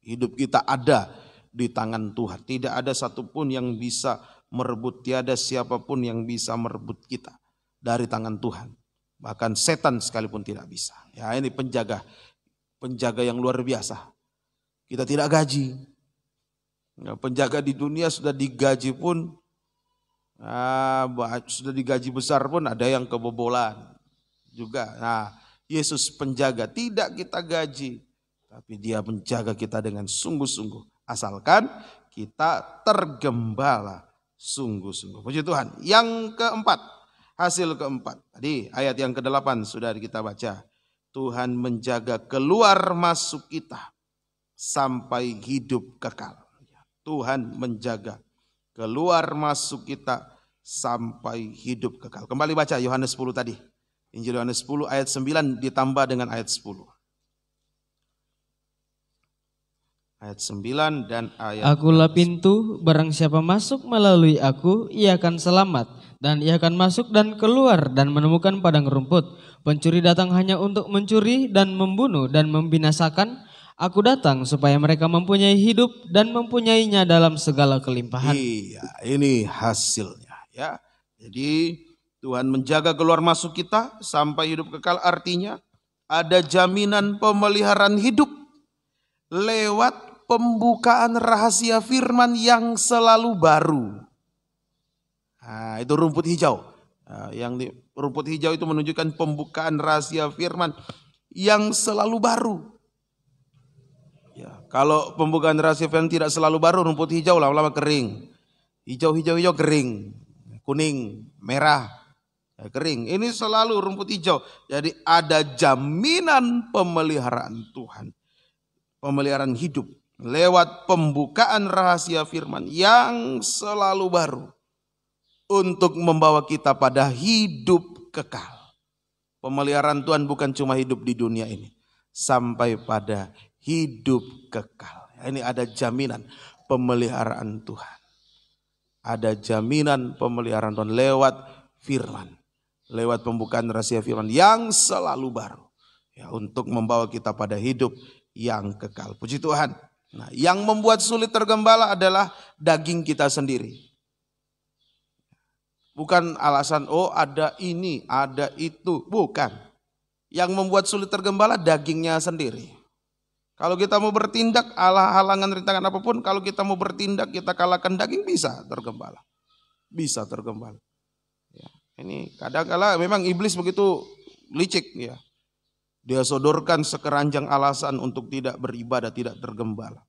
B: Hidup kita ada di tangan Tuhan. Tidak ada satupun yang bisa merebut, tiada siapapun yang bisa merebut kita dari tangan Tuhan. Bahkan setan sekalipun tidak bisa. Ya, ini penjaga yang luar biasa. Kita tidak gaji. Ya, penjaga di dunia sudah digaji pun, sudah digaji besar pun ada yang kebobolan juga. Nah, Yesus penjaga, tidak kita gaji, tapi Dia menjaga kita dengan sungguh-sungguh. Asalkan kita tergembala sungguh-sungguh. Puji Tuhan. Yang keempat, hasil keempat. Tadi ayat yang ke-8 sudah kita baca. Tuhan menjaga keluar masuk kita sampai hidup kekal. Tuhan menjaga keluar masuk kita sampai hidup kekal. Kembali baca Yohanes 10 tadi. Injil Yohanes 10 ayat 9 ditambah dengan ayat 10. Ayat 9 dan ayat
A: Akulah pintu, barang siapa masuk melalui aku, ia akan selamat. Dan ia akan masuk dan keluar dan menemukan padang rumput. Pencuri datang hanya untuk mencuri dan membunuh dan membinasakan. Aku datang supaya mereka mempunyai hidup dan mempunyainya dalam segala kelimpahan.
B: Iya, ini hasilnya ya. Jadi Tuhan menjaga keluar masuk kita sampai hidup kekal, artinya ada jaminan pemeliharaan hidup lewat pembukaan rahasia firman yang selalu baru. Nah, itu rumput hijau. Nah, rumput hijau itu menunjukkan pembukaan rahasia firman yang selalu baru. Ya, kalau pembukaan rahasia firman tidak selalu baru, rumput hijau lama-lama kering. Hijau kering, kuning, merah, ya, kering. Ini selalu rumput hijau. Jadi ada jaminan pemeliharaan Tuhan. Pemeliharaan hidup lewat pembukaan rahasia firman yang selalu baru untuk membawa kita pada hidup kekal. Pemeliharaan Tuhan bukan cuma hidup di dunia ini, sampai pada hidup kekal. Ini ada jaminan pemeliharaan Tuhan. Ada jaminan pemeliharaan Tuhan lewat firman, lewat pembukaan rahasia firman yang selalu baru, ya, untuk membawa kita pada hidup yang kekal. Puji Tuhan. Nah, yang membuat sulit tergembala adalah daging kita sendiri. Bukan alasan, oh ada ini, ada itu. Bukan. Yang membuat sulit tergembala dagingnya sendiri. Kalau kita mau bertindak, halangan rintangan apapun, kalau kita mau bertindak, kita kalahkan daging, bisa tergembala. Bisa tergembala. Ya, ini kadang-kala memang iblis begitu licik ya. Dia sodorkan sekeranjang alasan untuk tidak beribadah, tidak tergembala.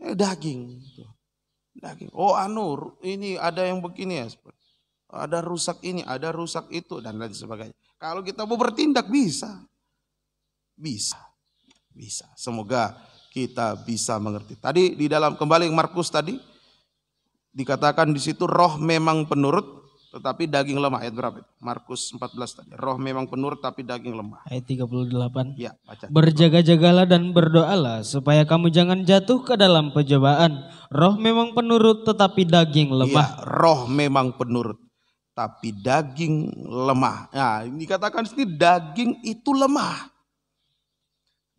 B: Daging. Daging. Oh ini ada yang begini ya. Ada rusak ini, ada rusak itu, dan lain sebagainya. Kalau kita mau bertindak, bisa. Bisa. Bisa. Semoga kita bisa mengerti. Tadi di dalam kembali Markus tadi dikatakan di situ roh memang penurut tetapi daging lemah. Ayat berapa? Markus 14 tadi. Roh memang penurut tapi daging lemah.
A: Ayat 38.
B: Ya, baca.
A: Berjaga-jagalah dan berdoalah supaya kamu jangan jatuh ke dalam pencobaan. Roh memang penurut tetapi daging lemah.
B: Ya, roh memang penurut tapi daging lemah. Nah, ini dikatakan sini daging itu lemah.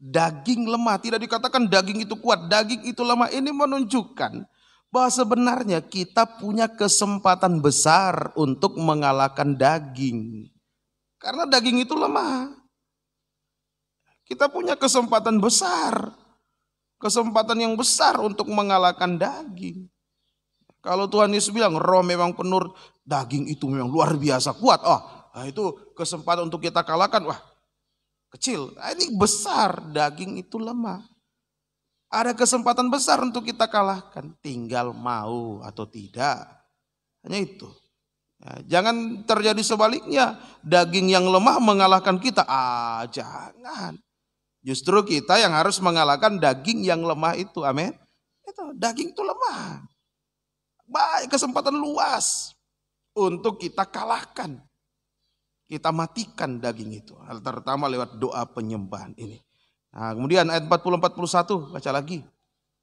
B: Daging lemah, tidak dikatakan daging itu kuat, daging itu lemah. Ini menunjukkan bahwa sebenarnya kita punya kesempatan besar untuk mengalahkan daging. Karena daging itu lemah. Kita punya kesempatan besar. Kesempatan yang besar untuk mengalahkan daging. Kalau Tuhan Yesus bilang roh memang penurut, daging itu memang luar biasa kuat. Itu kesempatan untuk kita kalahkan. Wah, kecil. Ini besar, daging itu lemah. Ada kesempatan besar untuk kita kalahkan. Tinggal mau atau tidak. Hanya itu. Jangan terjadi sebaliknya. Daging yang lemah mengalahkan kita. Jangan. Justru kita yang harus mengalahkan daging yang lemah itu. Amin. Itu, daging itu lemah. Baik, kesempatan luas untuk kita kalahkan. Kita matikan daging itu. Terutama lewat doa penyembahan ini. Nah, kemudian ayat 40-41, baca lagi.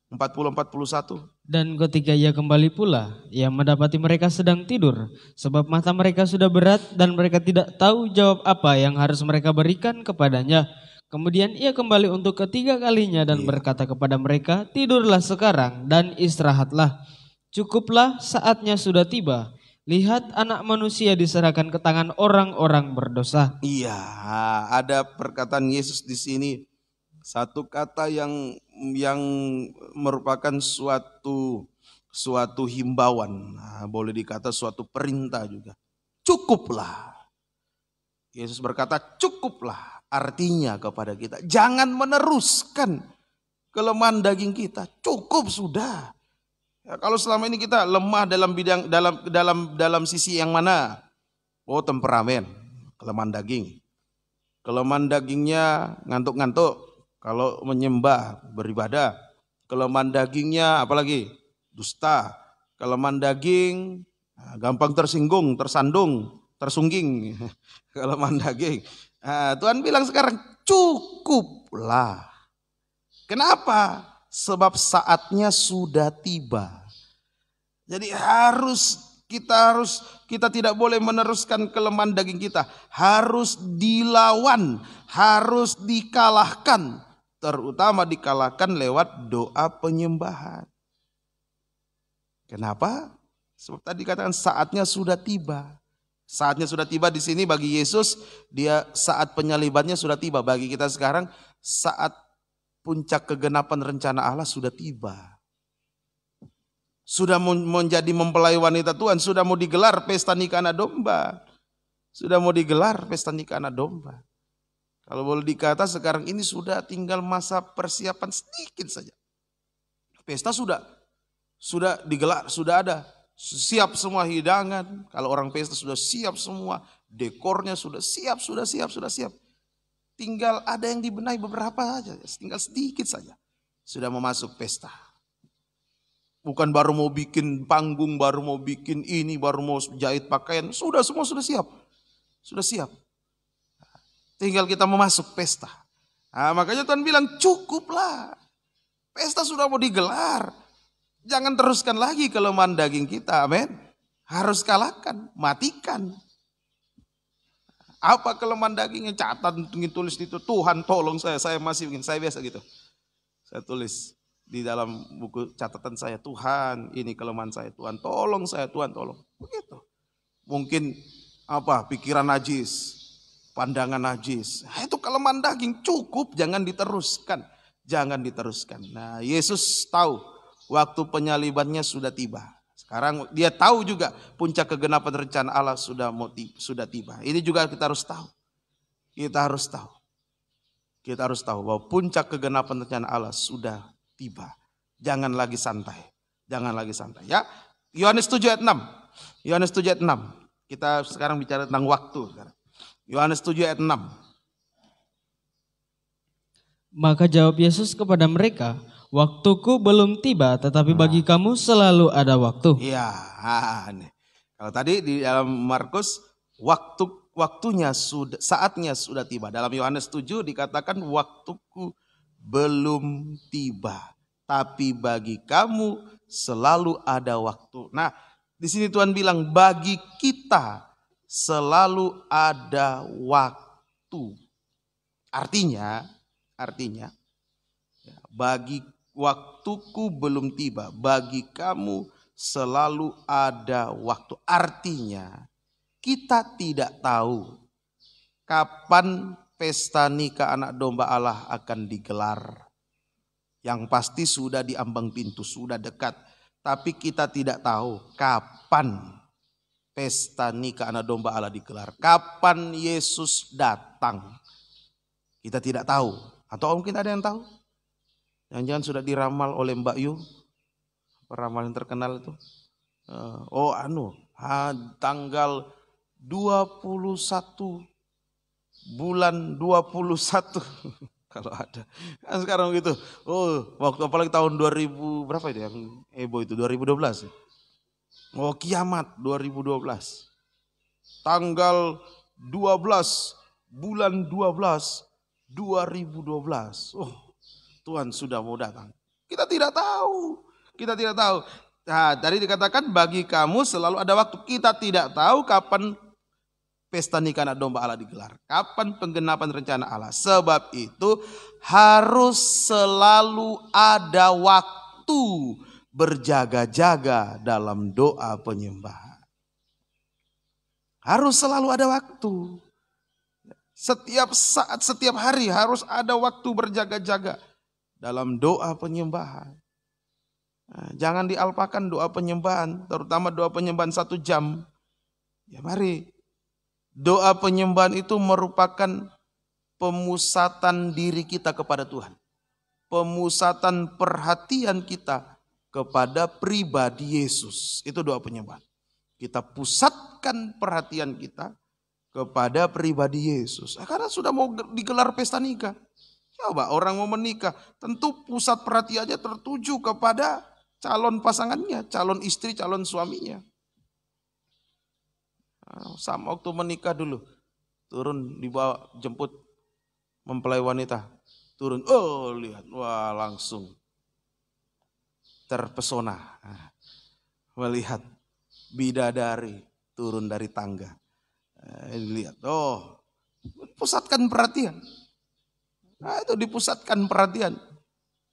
B: 40-41.
A: Dan ketika ia kembali pula, ia mendapati mereka sedang tidur. Sebab mata mereka sudah berat dan mereka tidak tahu jawab apa yang harus mereka berikan kepadanya. Kemudian ia kembali untuk ketiga kalinya dan berkata kepada mereka, tidurlah sekarang dan istirahatlah. Cukuplah, saatnya sudah tiba. Lihat anak manusia diserahkan ke tangan orang-orang berdosa.
B: Iya, ada perkataan Yesus di sini. Satu kata yang merupakan suatu himbauan. Boleh dikata suatu perintah juga. Cukuplah. Yesus berkata cukuplah. Artinya kepada kita, jangan meneruskan kelemahan daging kita. Cukup sudah. Ya, kalau selama ini kita lemah dalam bidang dalam sisi yang mana? Temperamen, kelemahan daging. Kelemahan dagingnya ngantuk-ngantuk kalau menyembah, beribadah. Kelemahan dagingnya apalagi? Dusta. Kelemahan daging gampang tersinggung, tersandung, tersungging. Kelemahan daging. Tuhan bilang sekarang cukuplah. Kenapa? Sebab saatnya sudah tiba. Jadi kita tidak boleh meneruskan kelemahan daging kita. Harus dilawan, harus dikalahkan. Terutama dikalahkan lewat doa penyembahan. Kenapa? Sebab tadi katakan saatnya sudah tiba. Saatnya sudah tiba di sini bagi Yesus, dia saat penyalibannya sudah tiba. Bagi kita sekarang saat puncak kegenapan rencana Allah sudah tiba. Sudah menjadi mempelai wanita Tuhan. Sudah mau digelar pesta nikah anak domba. Sudah mau digelar pesta nikah anak domba. Kalau boleh dikata sekarang ini sudah tinggal masa persiapan sedikit saja. Pesta sudah digelar, sudah ada. Siap semua hidangan. Kalau orang pesta sudah siap semua. Dekornya sudah siap. Tinggal ada yang dibenahi beberapa saja, tinggal sedikit saja. Sudah mau masuk pesta. Bukan baru mau bikin panggung, baru mau bikin ini, baru mau jahit pakaian. Semua sudah siap. Sudah siap. Tinggal kita mau masuk pesta. Makanya Tuhan bilang cukuplah. Pesta sudah mau digelar. Jangan teruskan lagi kelemahan daging kita, amin. Harus kalahkan, matikan. Apa kelemahan dagingnya? Catat, tulis itu. Tuhan tolong saya masih ingin, saya biasa gitu. Saya tulis di dalam buku catatan saya, Tuhan ini kelemahan saya, Tuhan tolong saya, Tuhan tolong. Begitu. Mungkin pikiran najis, pandangan najis. Itu kelemahan daging, cukup, jangan diteruskan. jangan diteruskan. Nah, Yesus tahu waktu penyalibannya sudah tiba. Sekarang dia tahu juga puncak kegenapan rencana Allah sudah tiba. Ini juga kita harus tahu. Kita harus tahu bahwa puncak kegenapan rencana Allah sudah tiba. Jangan lagi santai. Ya. Yohanes 7 ayat 6. Kita sekarang bicara tentang waktu. Yohanes 7 ayat 6.
A: Maka jawab Yesus kepada mereka, waktuku belum tiba, tetapi bagi kamu selalu ada waktu.
B: Iya. Kalau tadi di dalam Markus, waktunya saatnya sudah tiba. Dalam Yohanes 7 dikatakan waktuku belum tiba, tapi bagi kamu selalu ada waktu. Nah, di sini Tuhan bilang bagi kita selalu ada waktu. Artinya bagi waktuku belum tiba, bagi kamu selalu ada waktu. Artinya kita tidak tahu kapan pesta nikah anak domba Allah akan digelar. Yang pasti sudah di ambang pintu, sudah dekat. Tapi kita tidak tahu kapan pesta nikah anak domba Allah digelar. Kapan Yesus datang. Kita tidak tahu. Atau mungkin ada yang tahu. Jangan-jangan sudah diramal oleh Mbak Yu. Peramal yang terkenal itu. Tanggal 21 bulan 21. Kalau ada. Kan sekarang gitu. Waktu apalagi tahun 2000 berapa itu yang heboh itu 2012. Kiamat 2012. Tanggal 12 bulan 12 2012. Tuhan sudah mau datang. Kita tidak tahu. Nah, tadi dikatakan bagi kamu selalu ada waktu. Kita tidak tahu kapan pesta nikah anak domba Allah digelar. Kapan penggenapan rencana Allah. Sebab itu harus selalu ada waktu berjaga-jaga dalam doa penyembahan. Harus selalu ada waktu. Setiap saat, setiap hari harus ada waktu berjaga-jaga dalam doa penyembahan. Jangan dialpakan doa penyembahan, terutama doa penyembahan 1 jam. Ya mari, doa penyembahan itu merupakan pemusatan diri kita kepada Tuhan. Pemusatan perhatian kita kepada pribadi Yesus. Itu doa penyembahan. Kita pusatkan perhatian kita kepada pribadi Yesus. Karena sudah mau digelar pesta nikah. Coba orang mau menikah, tentu pusat perhatiannya tertuju kepada calon pasangannya, calon istri, calon suaminya. Sama waktu menikah dulu, turun dibawa jemput mempelai wanita, turun, lihat, langsung terpesona melihat bidadari turun dari tangga. Lihat, pusatkan perhatian. Itu dipusatkan perhatian.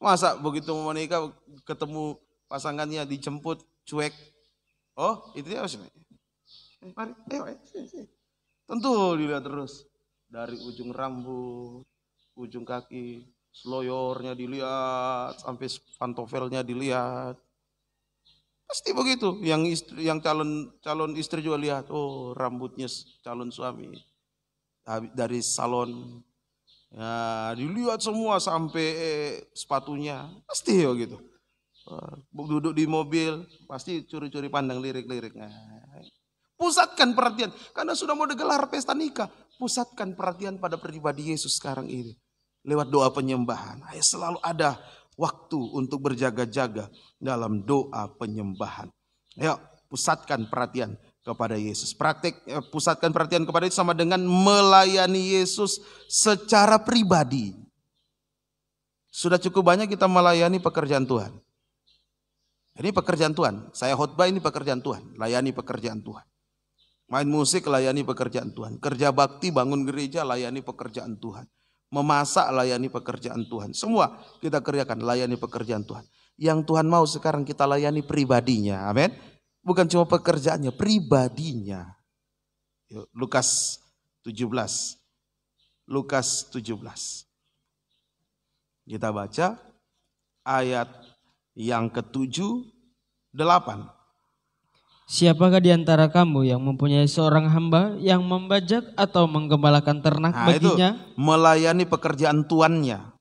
B: Masa begitu mau menikah ketemu pasangannya dijemput cuek. Itu dia maksudnya. Mari, ayo. Tentu dilihat terus. Dari ujung rambut, ujung kaki, seloyornya dilihat, sampai pantofelnya dilihat. Pasti begitu. Yang calon istri juga lihat, rambutnya calon suami dari salon. Ya, dilihat semua sampai sepatunya. Pasti begitu. Duduk di mobil, pasti curi-curi pandang lirik-liriknya. Pusatkan perhatian, karena sudah mau digelar pesta nikah. Pusatkan perhatian pada pribadi Yesus sekarang ini. Lewat doa penyembahan. Selalu ada waktu untuk berjaga-jaga dalam doa penyembahan. Ayo, pusatkan perhatian kepada Yesus. Pusatkan perhatian kepada Yesus sama dengan melayani Yesus secara pribadi. Sudah cukup banyak kita melayani pekerjaan Tuhan. Ini pekerjaan Tuhan. Saya khotbah, ini pekerjaan Tuhan. Layani pekerjaan Tuhan. Main musik, layani pekerjaan Tuhan. Kerja bakti, bangun gereja, layani pekerjaan Tuhan. Memasak, layani pekerjaan Tuhan. Semua kita kerjakan, layani pekerjaan Tuhan. Yang Tuhan mau sekarang kita layani pribadinya. Amin. Bukan cuma pekerjaannya, pribadinya. Lukas 17. Kita baca ayat yang ke-7, 8.
A: Siapakah di antara kamu yang mempunyai seorang hamba yang membajak atau menggembalakan ternak baginya?
B: Itu melayani pekerjaan tuannya.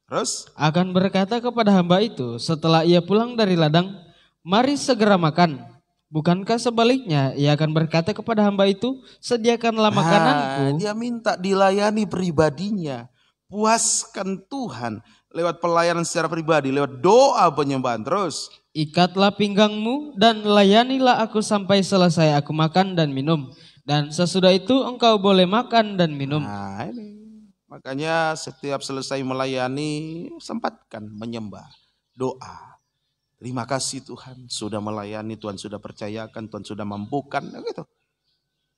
B: Terus?
A: Akan berkata kepada hamba itu setelah ia pulang dari ladang, mari segera makan. Bukankah sebaliknya ia akan berkata kepada hamba itu, sediakanlah makananku.
B: Dia minta dilayani pribadinya. Puaskan Tuhan lewat pelayanan secara pribadi, lewat doa penyembahan. Terus,
A: ikatlah pinggangmu dan layanilah aku sampai selesai aku makan dan minum. Dan sesudah itu engkau boleh makan dan minum.
B: Ini. Makanya setiap selesai melayani, sempatkan menyembah, doa. Terima kasih Tuhan sudah melayani, Tuhan sudah percayakan, Tuhan sudah mampukan. Gitu.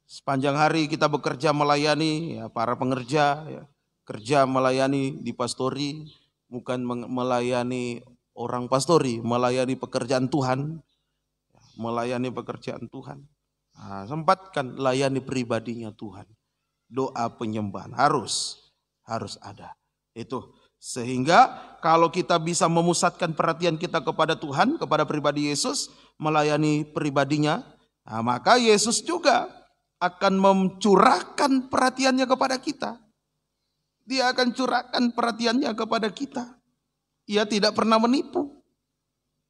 B: Sepanjang hari kita bekerja melayani, ya, para pengerja, ya, kerja melayani di pastori, bukan melayani orang pastori, melayani pekerjaan Tuhan, melayani pekerjaan Tuhan. Nah, sempatkan layani pribadinya Tuhan. Doa penyembahan harus ada. Itu sehingga kalau kita bisa memusatkan perhatian kita kepada Tuhan, kepada pribadi Yesus, melayani pribadinya, nah, maka Yesus juga akan mencurahkan perhatiannya kepada kita. Dia akan curahkan perhatiannya kepada kita. Ia tidak pernah menipu.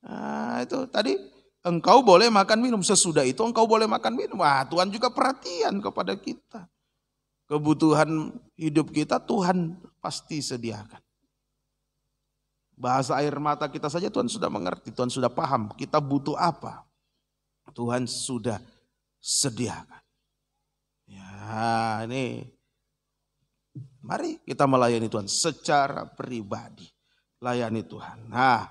B: Nah, itu tadi engkau boleh makan minum. Sesudah itu engkau boleh makan minum. Tuhan juga perhatian kepada kita. Kebutuhan hidup kita Tuhan pasti sediakan. Bahasa air mata kita saja Tuhan sudah mengerti. Tuhan sudah paham kita butuh apa. Tuhan sudah sediakan. Ya, ini mari kita melayani Tuhan secara pribadi. Layani Tuhan. Nah,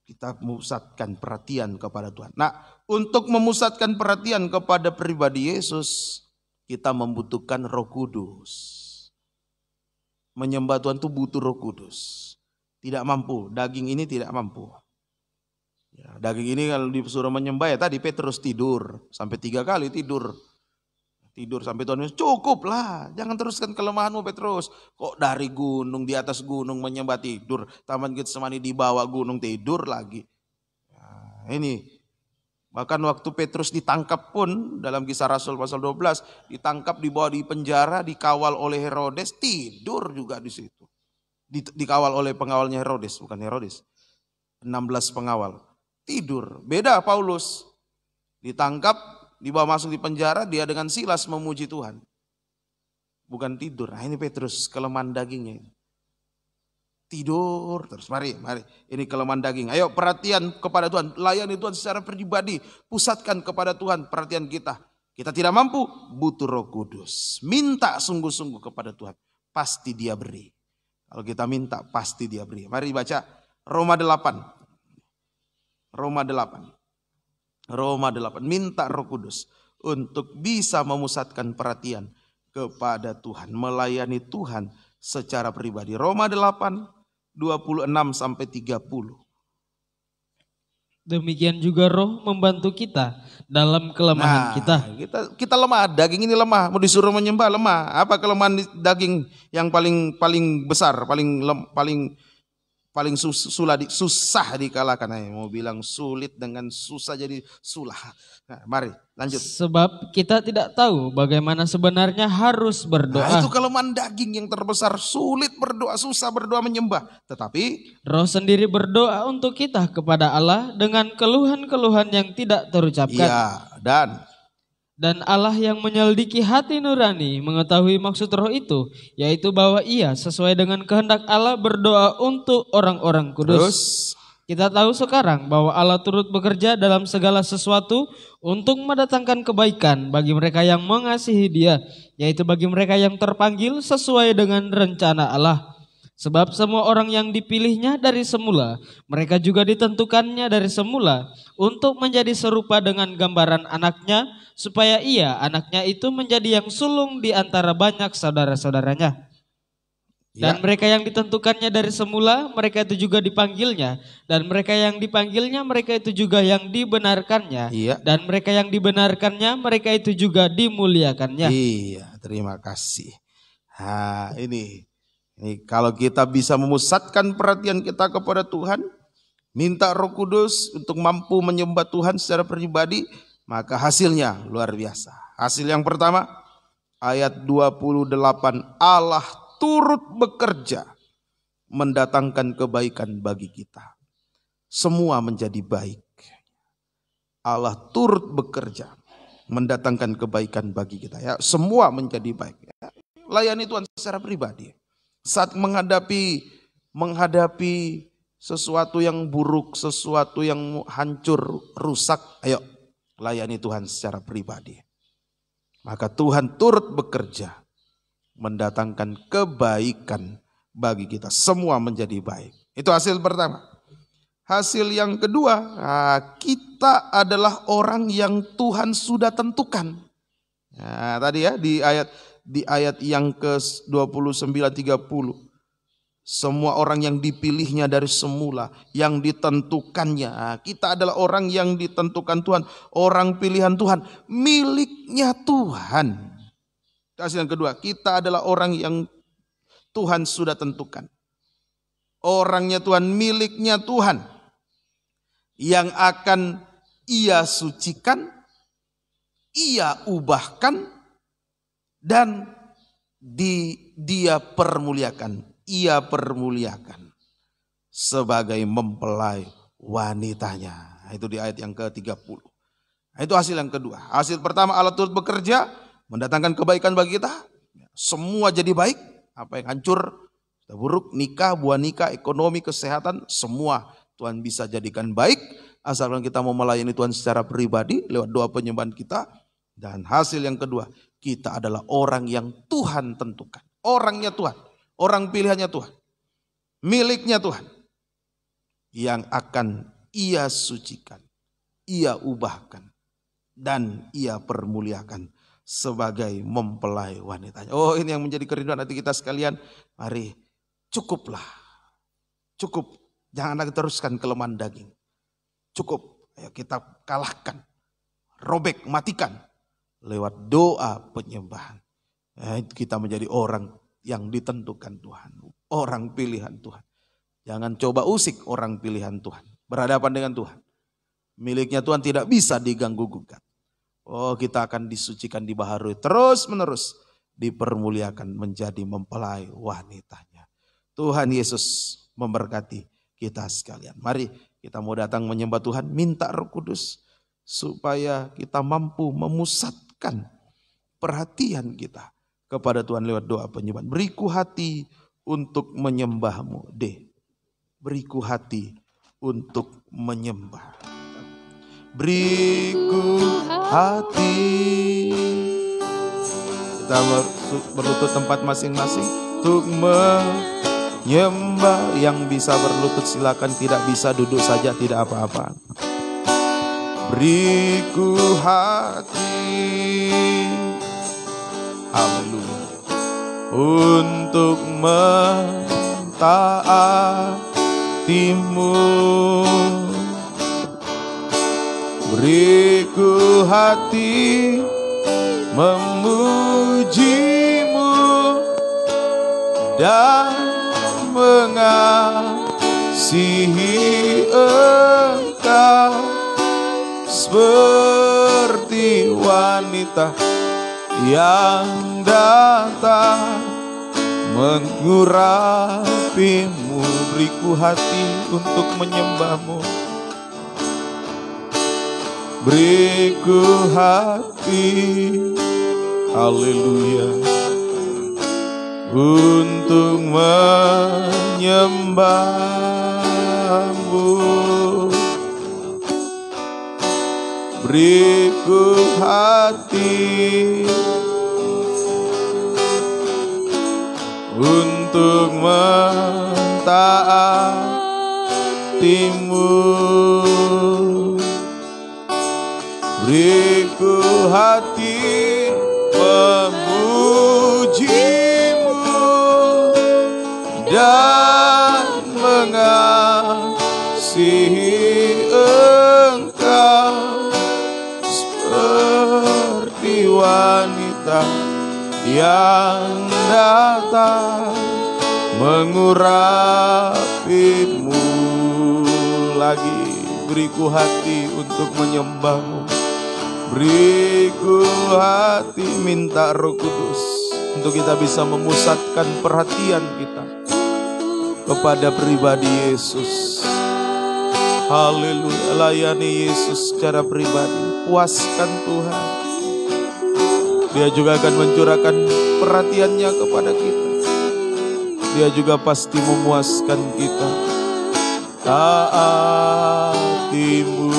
B: kita memusatkan perhatian kepada Tuhan. Nah, untuk memusatkan perhatian kepada pribadi Yesus, kita membutuhkan Roh Kudus. Menyembah Tuhan itu butuh Roh Kudus. Tidak mampu, daging ini tidak mampu. Ya, daging ini kalau disuruh menyembah ya tadi Petrus tidur. Sampai 3 kali tidur. Tidur sampai Tuhan bilang, cukup lah, jangan teruskan kelemahanmu Petrus. Kok dari gunung, di atas gunung menyembah tidur. Taman Getsemani di bawah gunung tidur lagi. Nah, ini. Bahkan waktu Petrus ditangkap pun dalam Kisah Rasul pasal 12. Ditangkap, dibawa di penjara, dikawal oleh Herodes, tidur juga di situ. Dikawal oleh pengawalnya Herodes, bukan Herodes. 16 pengawal. Tidur, beda Paulus. Ditangkap, dibawa masuk di penjara, dia dengan Silas memuji Tuhan. Bukan tidur. Nah, ini Petrus kelemahan dagingnya. Tidur terus. Mari. Ini kelemahan daging. Ayo perhatian kepada Tuhan. Layani Tuhan secara pribadi. Pusatkan kepada Tuhan perhatian kita. Kita tidak mampu, butuh Roh Kudus. Minta sungguh-sungguh kepada Tuhan. Pasti Dia beri. Kalau kita minta, pasti Dia beri. Mari baca Roma 8. Roma 8. Minta Roh Kudus untuk bisa memusatkan perhatian kepada Tuhan, melayani Tuhan secara pribadi. Roma 8, 26 sampai 30.
A: Demikian juga Roh membantu kita dalam kelemahan kita.
B: Kita lemah, daging ini lemah, mau disuruh menyembah lemah. Apa kelemahan daging yang paling besar, paling susah dikalahkan. Mau bilang sulit dengan susah jadi sulah. Nah, mari lanjut.
A: Sebab kita tidak tahu bagaimana sebenarnya harus berdoa.
B: Nah, itu kelemahan daging yang terbesar. Sulit berdoa, susah berdoa menyembah. Tetapi
A: Roh sendiri berdoa untuk kita kepada Allah dengan keluhan-keluhan yang tidak terucapkan.
B: Iya,
A: dan Allah yang menyelidiki hati nurani mengetahui maksud Roh itu, yaitu bahwa Ia sesuai dengan kehendak Allah berdoa untuk orang-orang kudus.
B: Terus
A: kita tahu sekarang bahwa Allah turut bekerja dalam segala sesuatu untuk mendatangkan kebaikan bagi mereka yang mengasihi Dia, yaitu bagi mereka yang terpanggil sesuai dengan rencana Allah. Sebab semua orang yang dipilihnya dari semula, mereka juga ditentukannya dari semula untuk menjadi serupa dengan gambaran anaknya, supaya ia, anaknya itu menjadi yang sulung di antara banyak saudara-saudaranya. Dan mereka yang ditentukannya dari semula, mereka itu juga dipanggilnya. Dan mereka yang dipanggilnya, mereka itu juga yang dibenarkannya. Dan mereka yang dibenarkannya, mereka itu juga dimuliakannya.
B: Iya, terima kasih. Nah, ini Ini kalau kita bisa memusatkan perhatian kita kepada Tuhan, minta Roh Kudus untuk mampu menyembah Tuhan secara pribadi, maka hasilnya luar biasa. Hasil yang pertama, ayat 28, Allah turut bekerja mendatangkan kebaikan bagi kita. Semua menjadi baik. Allah turut bekerja mendatangkan kebaikan bagi kita. Ya, semua menjadi baik. Ya. Layani Tuhan secara pribadi. Saat menghadapi sesuatu yang buruk, sesuatu yang hancur, rusak, ayo layani Tuhan secara pribadi. Maka Tuhan turut bekerja mendatangkan kebaikan bagi kita. Semua menjadi baik. Itu hasil pertama. Hasil yang kedua, kita adalah orang yang Tuhan sudah tentukan. Nah, tadi ya di ayat yang ke-29 30. Semua orang yang dipilihnya dari semula, yang ditentukannya. Kita adalah orang yang ditentukan Tuhan, orang pilihan Tuhan, miliknya Tuhan. Hasil yang kedua, kita adalah orang yang Tuhan sudah tentukan. Orangnya Tuhan, miliknya Tuhan. Yang akan Ia sucikan, Ia ubahkan, dan Dia permuliakan. Ia permuliakan sebagai mempelai wanitanya. Itu di ayat yang ke-30. Itu hasil yang kedua. Hasil pertama, Allah turut bekerja mendatangkan kebaikan bagi kita. Semua jadi baik. Apa yang hancur, buruk, nikah, buah nikah, ekonomi, kesehatan, semua Tuhan bisa jadikan baik, asalkan kita mau melayani Tuhan secara pribadi lewat doa penyembahan kita. Dan hasil yang kedua, kita adalah orang yang Tuhan tentukan. Orangnya Tuhan, orang pilihannya Tuhan, miliknya Tuhan, yang akan Ia sucikan, Ia ubahkan, dan Ia permuliakan sebagai mempelai wanitanya. Oh, ini yang menjadi kerinduan hati kita sekalian. Mari, cukuplah, cukup. Jangan lagi teruskan kelemahan daging. Cukup, ayo kita kalahkan, robek, matikan lewat doa penyembahan. Kita menjadi orang yang ditentukan Tuhan, orang pilihan Tuhan. Jangan coba usik orang pilihan Tuhan, berhadapan dengan Tuhan. Miliknya Tuhan tidak bisa diganggu gugat. Oh, kita akan disucikan, dibaharui terus menerus, dipermuliakan menjadi mempelai wanitanya. Tuhan Yesus memberkati kita sekalian. Mari kita mau datang menyembah Tuhan, minta Roh Kudus supaya kita mampu memusatkan perhatian kita kepada Tuhan lewat doa penyembahan. Beriku hati untuk menyembah-Mu, beriku hati untuk menyembah. Beriku hati. Kita berlutut tempat masing-masing untuk menyembah. Yang bisa berlutut silakan, tidak bisa duduk saja, tidak apa-apa. Beriku hati, haleluya, untuk mentaatimu. Beriku hati memujimu dan mengasihi Engkau seperti wanita yang datang mengurapimu. Beriku hati untuk menyembah-Mu. Beriku hati, haleluya, untuk menyembah-Mu. Beriku hati untuk mentaatimu. Beriku hati memujimu dan mengasihi Engkau seperti wanita yang datang mengurapimu lagi. Beriku hati untuk menyembahmu, beriku hati, minta Roh Kudus untuk kita bisa memusatkan perhatian kita kepada pribadi Yesus. Haleluya, layani Yesus secara pribadi, puaskan Tuhan. Dia juga akan mencurahkan perhatiannya kepada kita. Dia juga pasti memuaskan kita. Taatimu,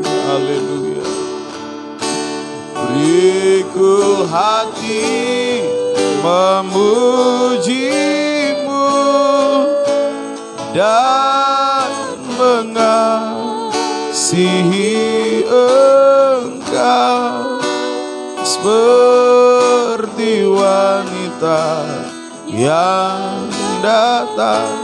B: haleluya. Beriku hati memujimu dan mengasihi Engkau seperti wanita yang datang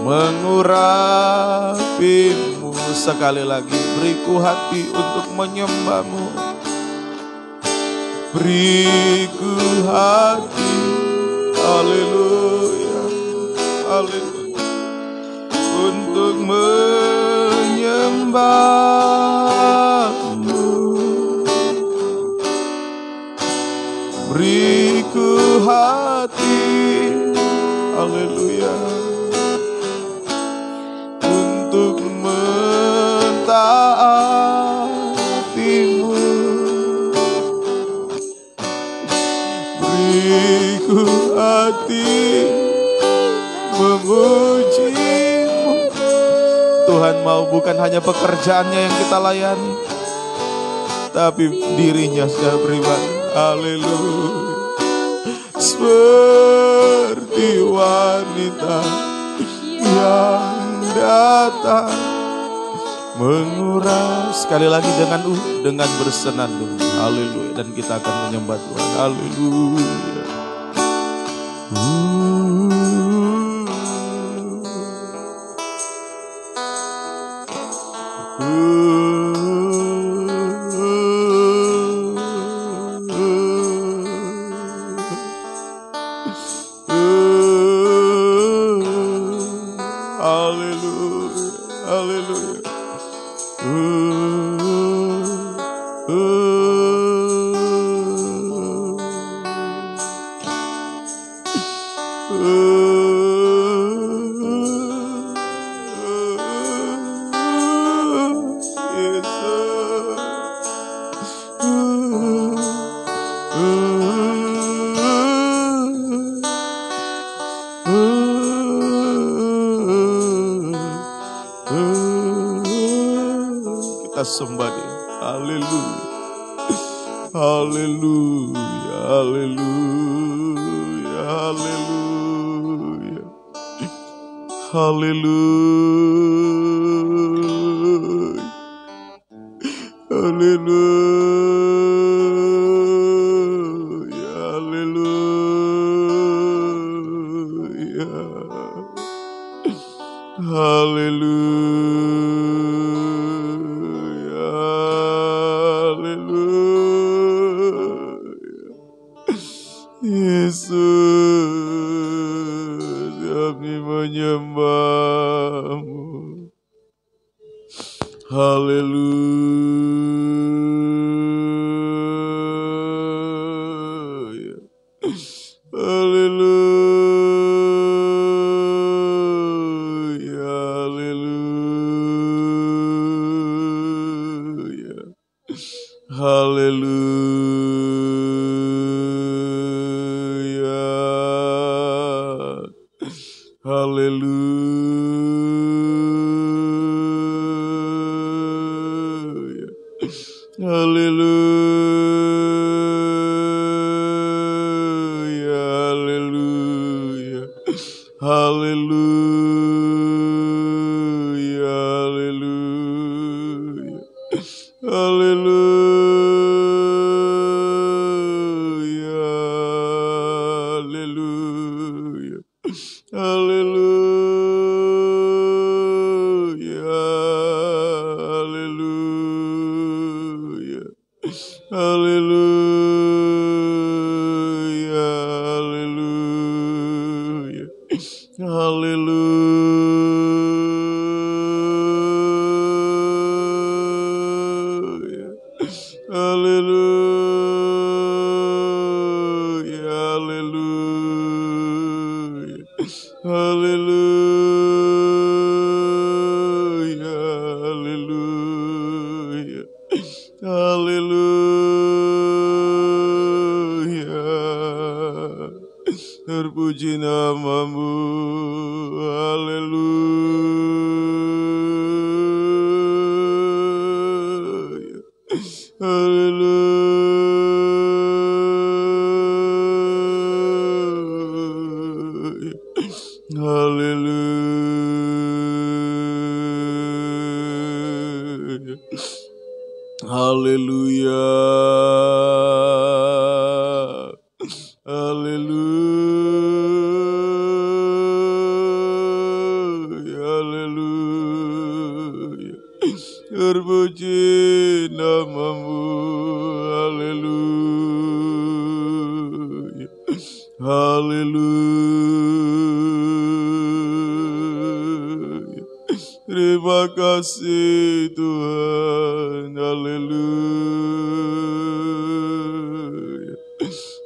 B: mengurapimu. Sekali lagi, beriku hati untuk menyembahmu, beriku hati, haleluya, haleluya, untuk menyembahmu. Beriku hati, haleluya, untuk mentaatimu. Beriku hati memujimu. Tuhan mau bukan hanya pekerjaannya yang kita layani, tapi dirinya secara pribadi. Haleluya. Seperti wanita yang datang menguras. Sekali lagi dengan bersenandung. Haleluya. Dan kita akan menyembah Tuhan. Haleluya. Kita sembah Dia. Haleluya. Haleluya. Haleluya. Haleluya. Haleluya. Haleluya. Haleluya. Haleluya. Yesus, kami menyembahmu. Haleluya. Haleluya. Haleluya. Haleluya. Haleluya. Haleluya. Haleluya. Haleluya. Haleluya. Haleluya. Haleluya. Haleluya. Haleluya. Haleluya. Terpuji namamu, haleluya, haleluya, haleluya, haleluya, haleluya, haleluya, terpuji namamu, haleluya, haleluya, terima kasih Tuhan, haleluya,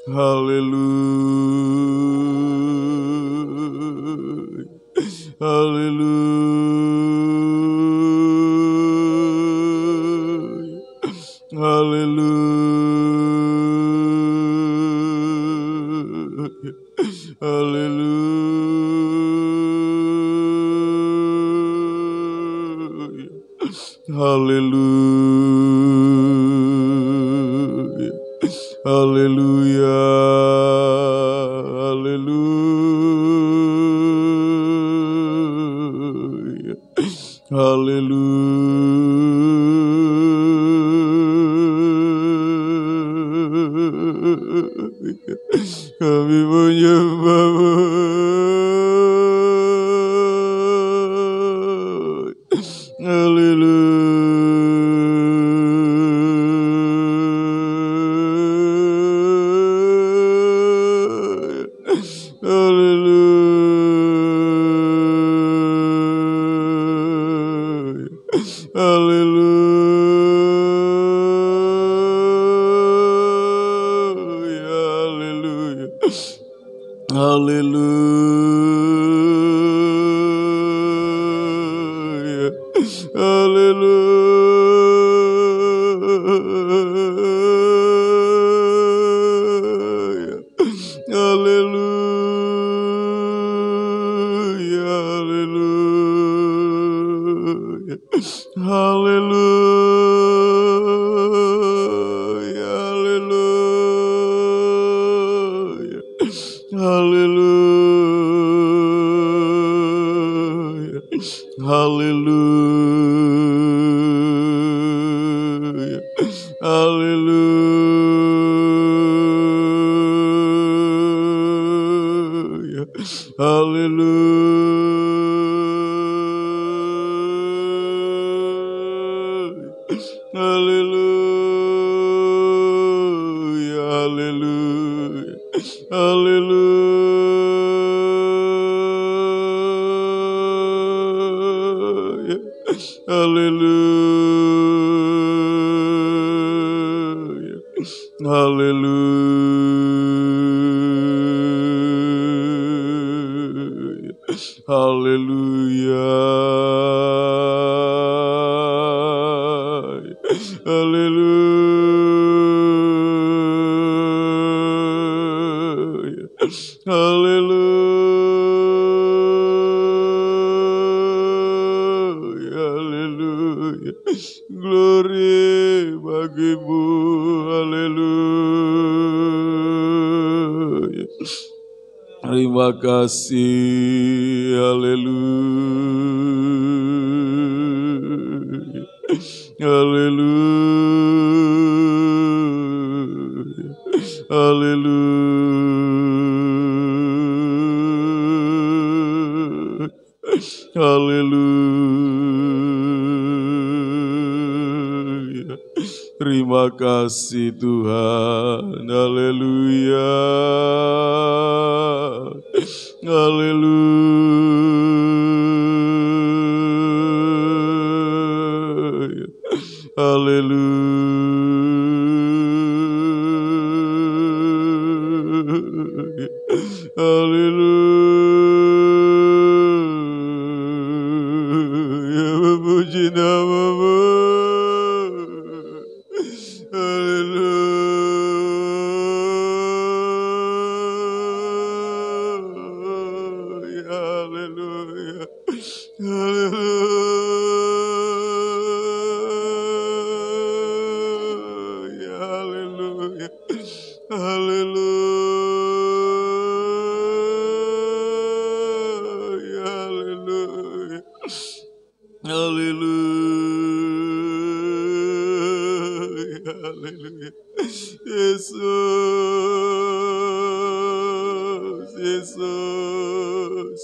B: haleluya, haleluya, haleluya, haleluya, haleluya, haleluya, haleluya, kami menyembahmu, haleluya, haleluya, haleluya, haleluya, haleluya, haleluya, haleluya, haleluya, haleluya, haleluya, haleluya, haleluya, haleluya, haleluya, haleluya, haleluya, haleluya, glory bagimu, haleluya, terima kasih, haleluya, haleluya, haleluya, haleluya, terima kasih Tuhan, haleluya, haleluya, haleluya, haleluya, haleluya, haleluya, haleluya, haleluya, haleluya. Yesus, Yesus,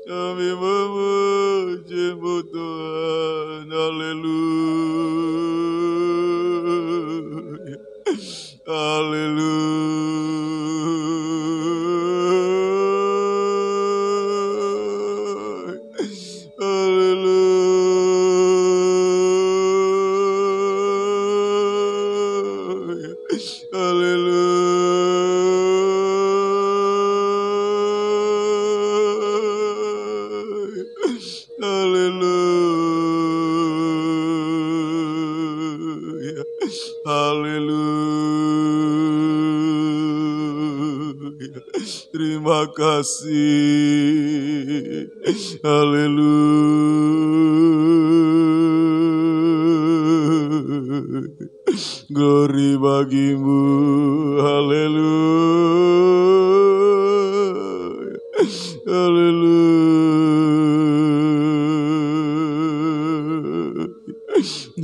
B: kami memuji-Mu Tuhan, haleluya, haleluya, haleluya, haleluya, haleluya. Terima kasih, haleluya. Glory bagimu, haleluya, haleluya,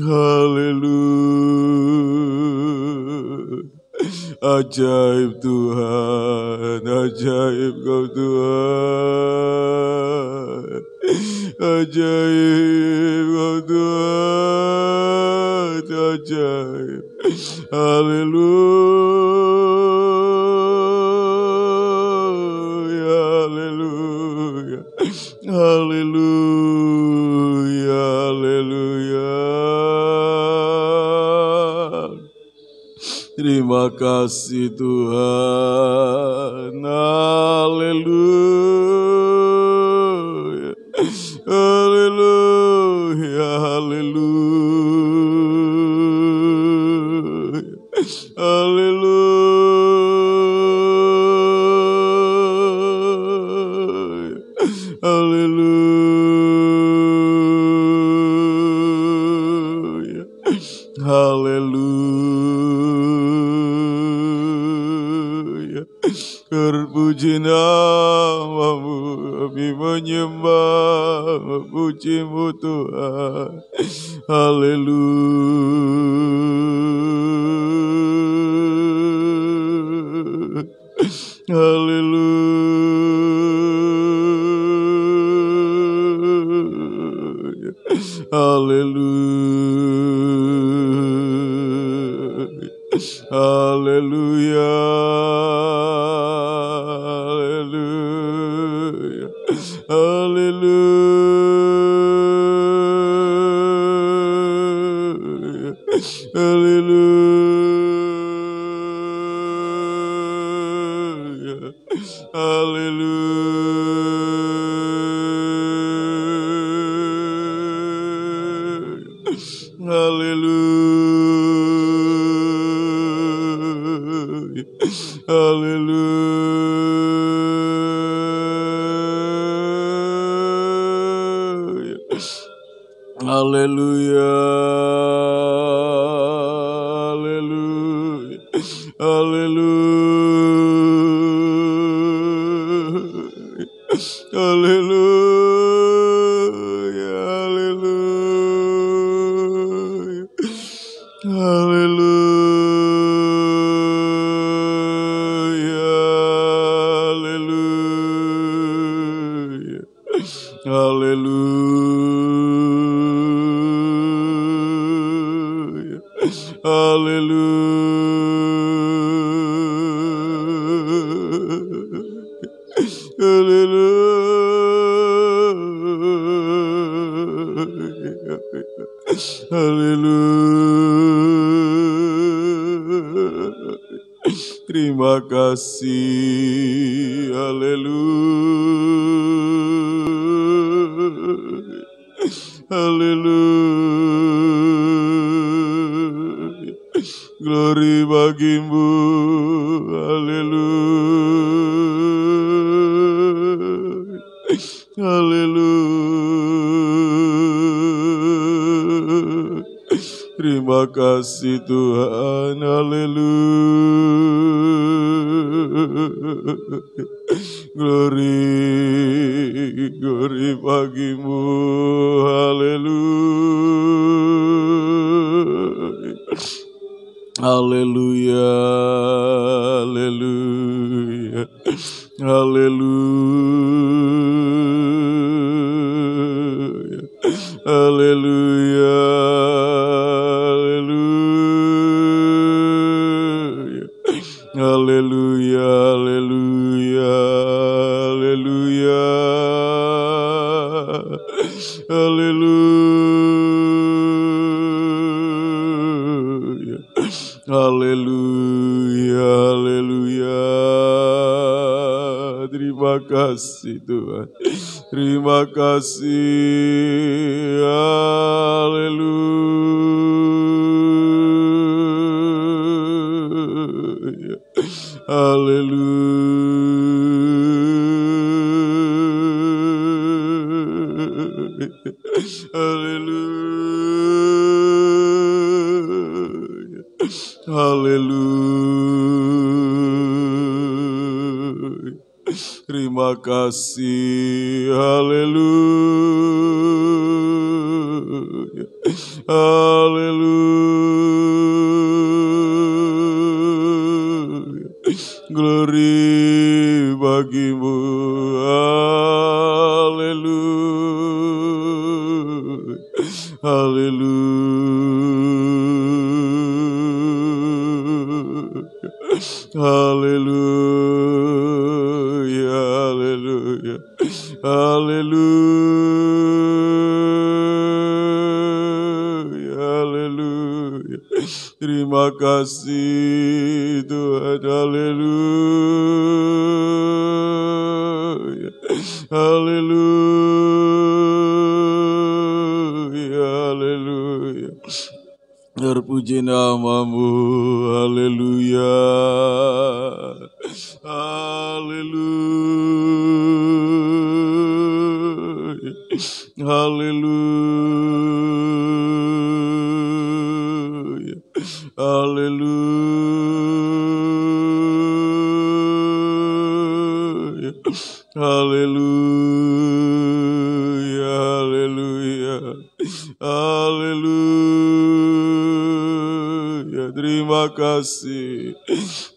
B: haleluya. Ajaib Tuhan, ajaib Kau Tuhan, ajaib Kau Tuhan, ajaib. Haleluya, haleluya, haleluya, haleluya. Terima kasih Tuhan, haleluya, haleluya, haleluya, haleluya, haleluya, haleluya. Terpuji namamu, kami menyembah, memuji-Mu Tuhan, haleluya, haleluya, haleluya, haleluya, haleluya, haleluya, haleluya, haleluya, haleluya, haleluya, haleluya, haleluya, haleluya, haleluya, haleluya, haleluya. Terima kasih, haleluya, haleluya. Glory bagimu, haleluya, Haleluya. Terima kasih Tuhan. Haleluya. Glory bagimu. Haleluya. Haleluya. Haleluya. Haleluya. Haleluya. Haleluya. Haleluya. Haleluya. Haleluya. Haleluya. Haleluya. Terima kasih Tuhan. Terima kasih. Haleluya. Haleluya. Haleluya. Haleluya. Terima kasih. Haleluya. Haleluya. Glory bagimu. Haleluya. Haleluya. Haleluya. Haleluya. Haleluya. Haleluya. Terima kasih Tuhan. Haleluya. Haleluya. Haleluya. Terpuji namamu. Haleluya. Haleluya. Haleluya. Haleluya. Haleluya. Haleluya. Haleluya. Terima kasih.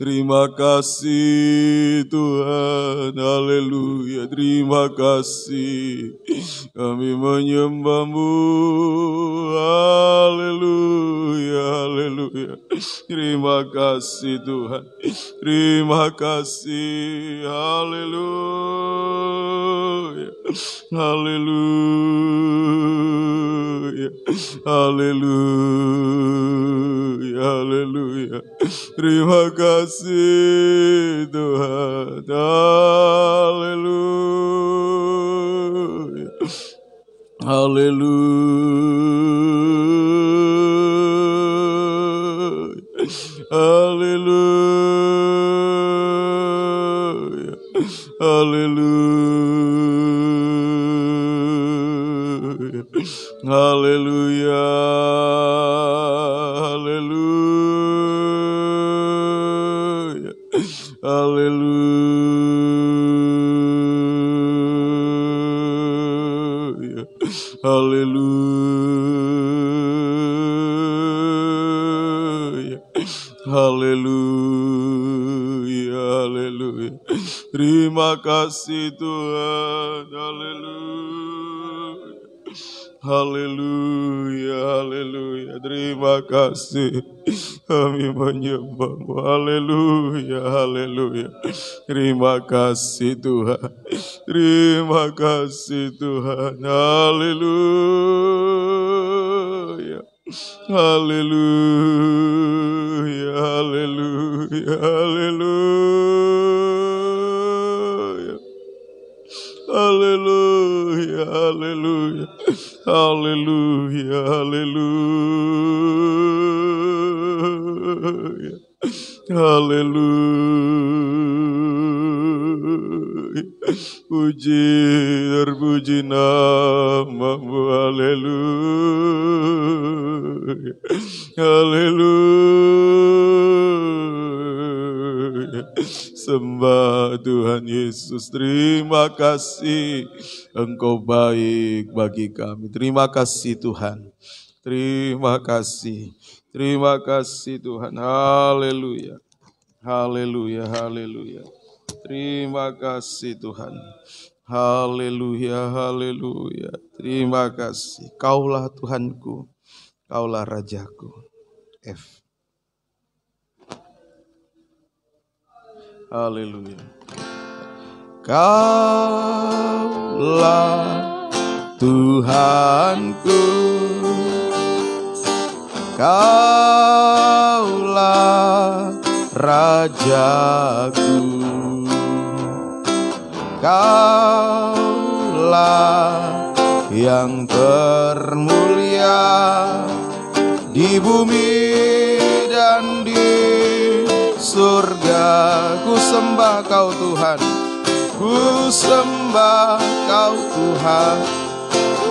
B: Terima kasih Tuhan. Haleluya. Terima kasih. Kami menyembahmu. Haleluya. Haleluya. Terima kasih Tuhan. Terima kasih. Haleluya. Haleluya. Haleluya. Haleluya. Terima kasih Tuhan. Haleluya. Haleluya. Haleluya. Haleluya. Haleluya. Haleluya. Haleluya. Haleluya. Haleluya. Haleluya. Terima kasih Tuhan. Haleluya. Haleluya. Haleluya. Terima kasih. Kami menyembahmu. Haleluya. Haleluya. Terima kasih Tuhan. Terima kasih Tuhan. Haleluya. Haleluya. Haleluya. Haleluya. Haleluya. Haleluya. Haleluya. Haleluya. Haleluya. Puji puji nama-Mu, haleluya, haleluya. Sembah Tuhan Yesus, terima kasih Engkau baik bagi kami. Terima kasih Tuhan, terima kasih Tuhan, haleluya, haleluya, haleluya. Terima kasih Tuhan, haleluya, haleluya. Terima kasih, Kaulah Tuhanku, Kaulah Rajaku. F. Haleluya. Kaulah Tuhanku, Kaulah Rajaku, Kaulah yang termulia di bumi dan di surga. Ku sembah Kau Tuhan, ku sembah Kau Tuhan,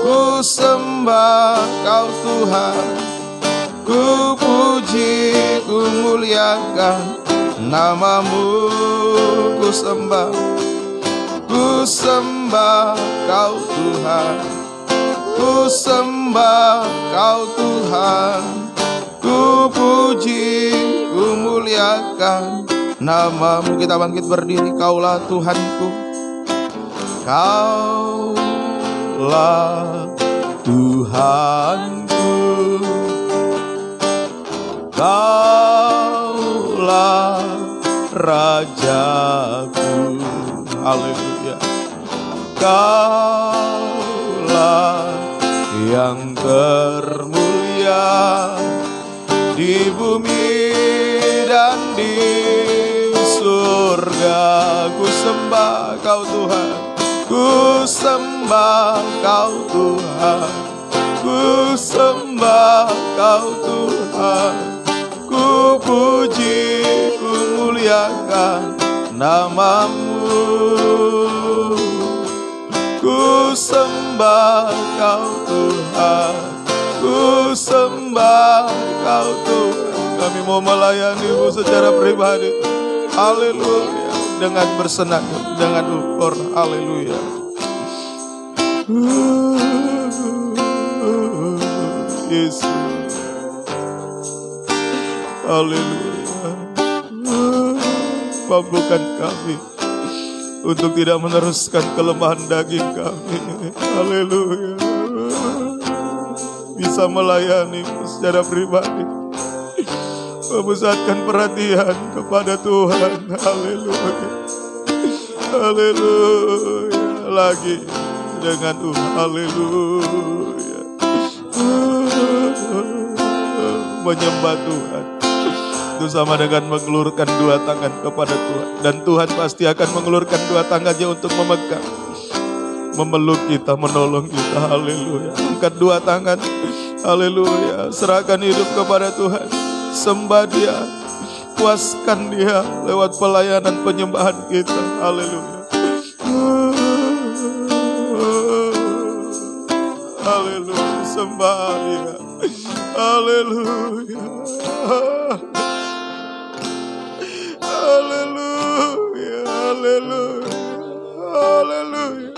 B: ku sembah Kau Tuhan, ku puji, ku muliakan nama-Mu. Ku sembah Kau Tuhan, ku sembah Kau Tuhan, ku puji, ku muliakan nama-Mu. Kita bangkit berdiri. Kaulah Tuhanku, Kaulah Tuhanku, Kaulah Rajaku, haleluya. Kaulah yang termulia di bumi dan di surga. Ku sembah Kau Tuhan, ku sembah Kau Tuhan, ku sembah Kau Tuhan, ku puji, ku muliakan nama-Mu. Ku sembah Kau Tuhan, ku sembah Kau Tuhan. Kami mau melayani-Mu secara pribadi, haleluya, dengan bersenang, dengan ukor, haleluya. Yesus, haleluya. Mampukan kami untuk tidak meneruskan kelemahan daging kami, haleluya. Bisa melayani-Mu secara pribadi, memusatkan perhatian kepada Tuhan, haleluya, haleluya. Lagi dengan haleluya, menyembah Tuhan itu sama dengan mengulurkan dua tangan kepada Tuhan. Dan Tuhan pasti akan mengulurkan dua tangannya untuk memegang, memeluk kita, menolong kita, haleluya. Angkat dua tangan, haleluya. Serahkan hidup kepada Tuhan, sembah Dia, puaskan Dia lewat pelayanan penyembahan kita, haleluya. Haleluya, sembah Dia, haleluya. Haleluya, haleluya, haleluya.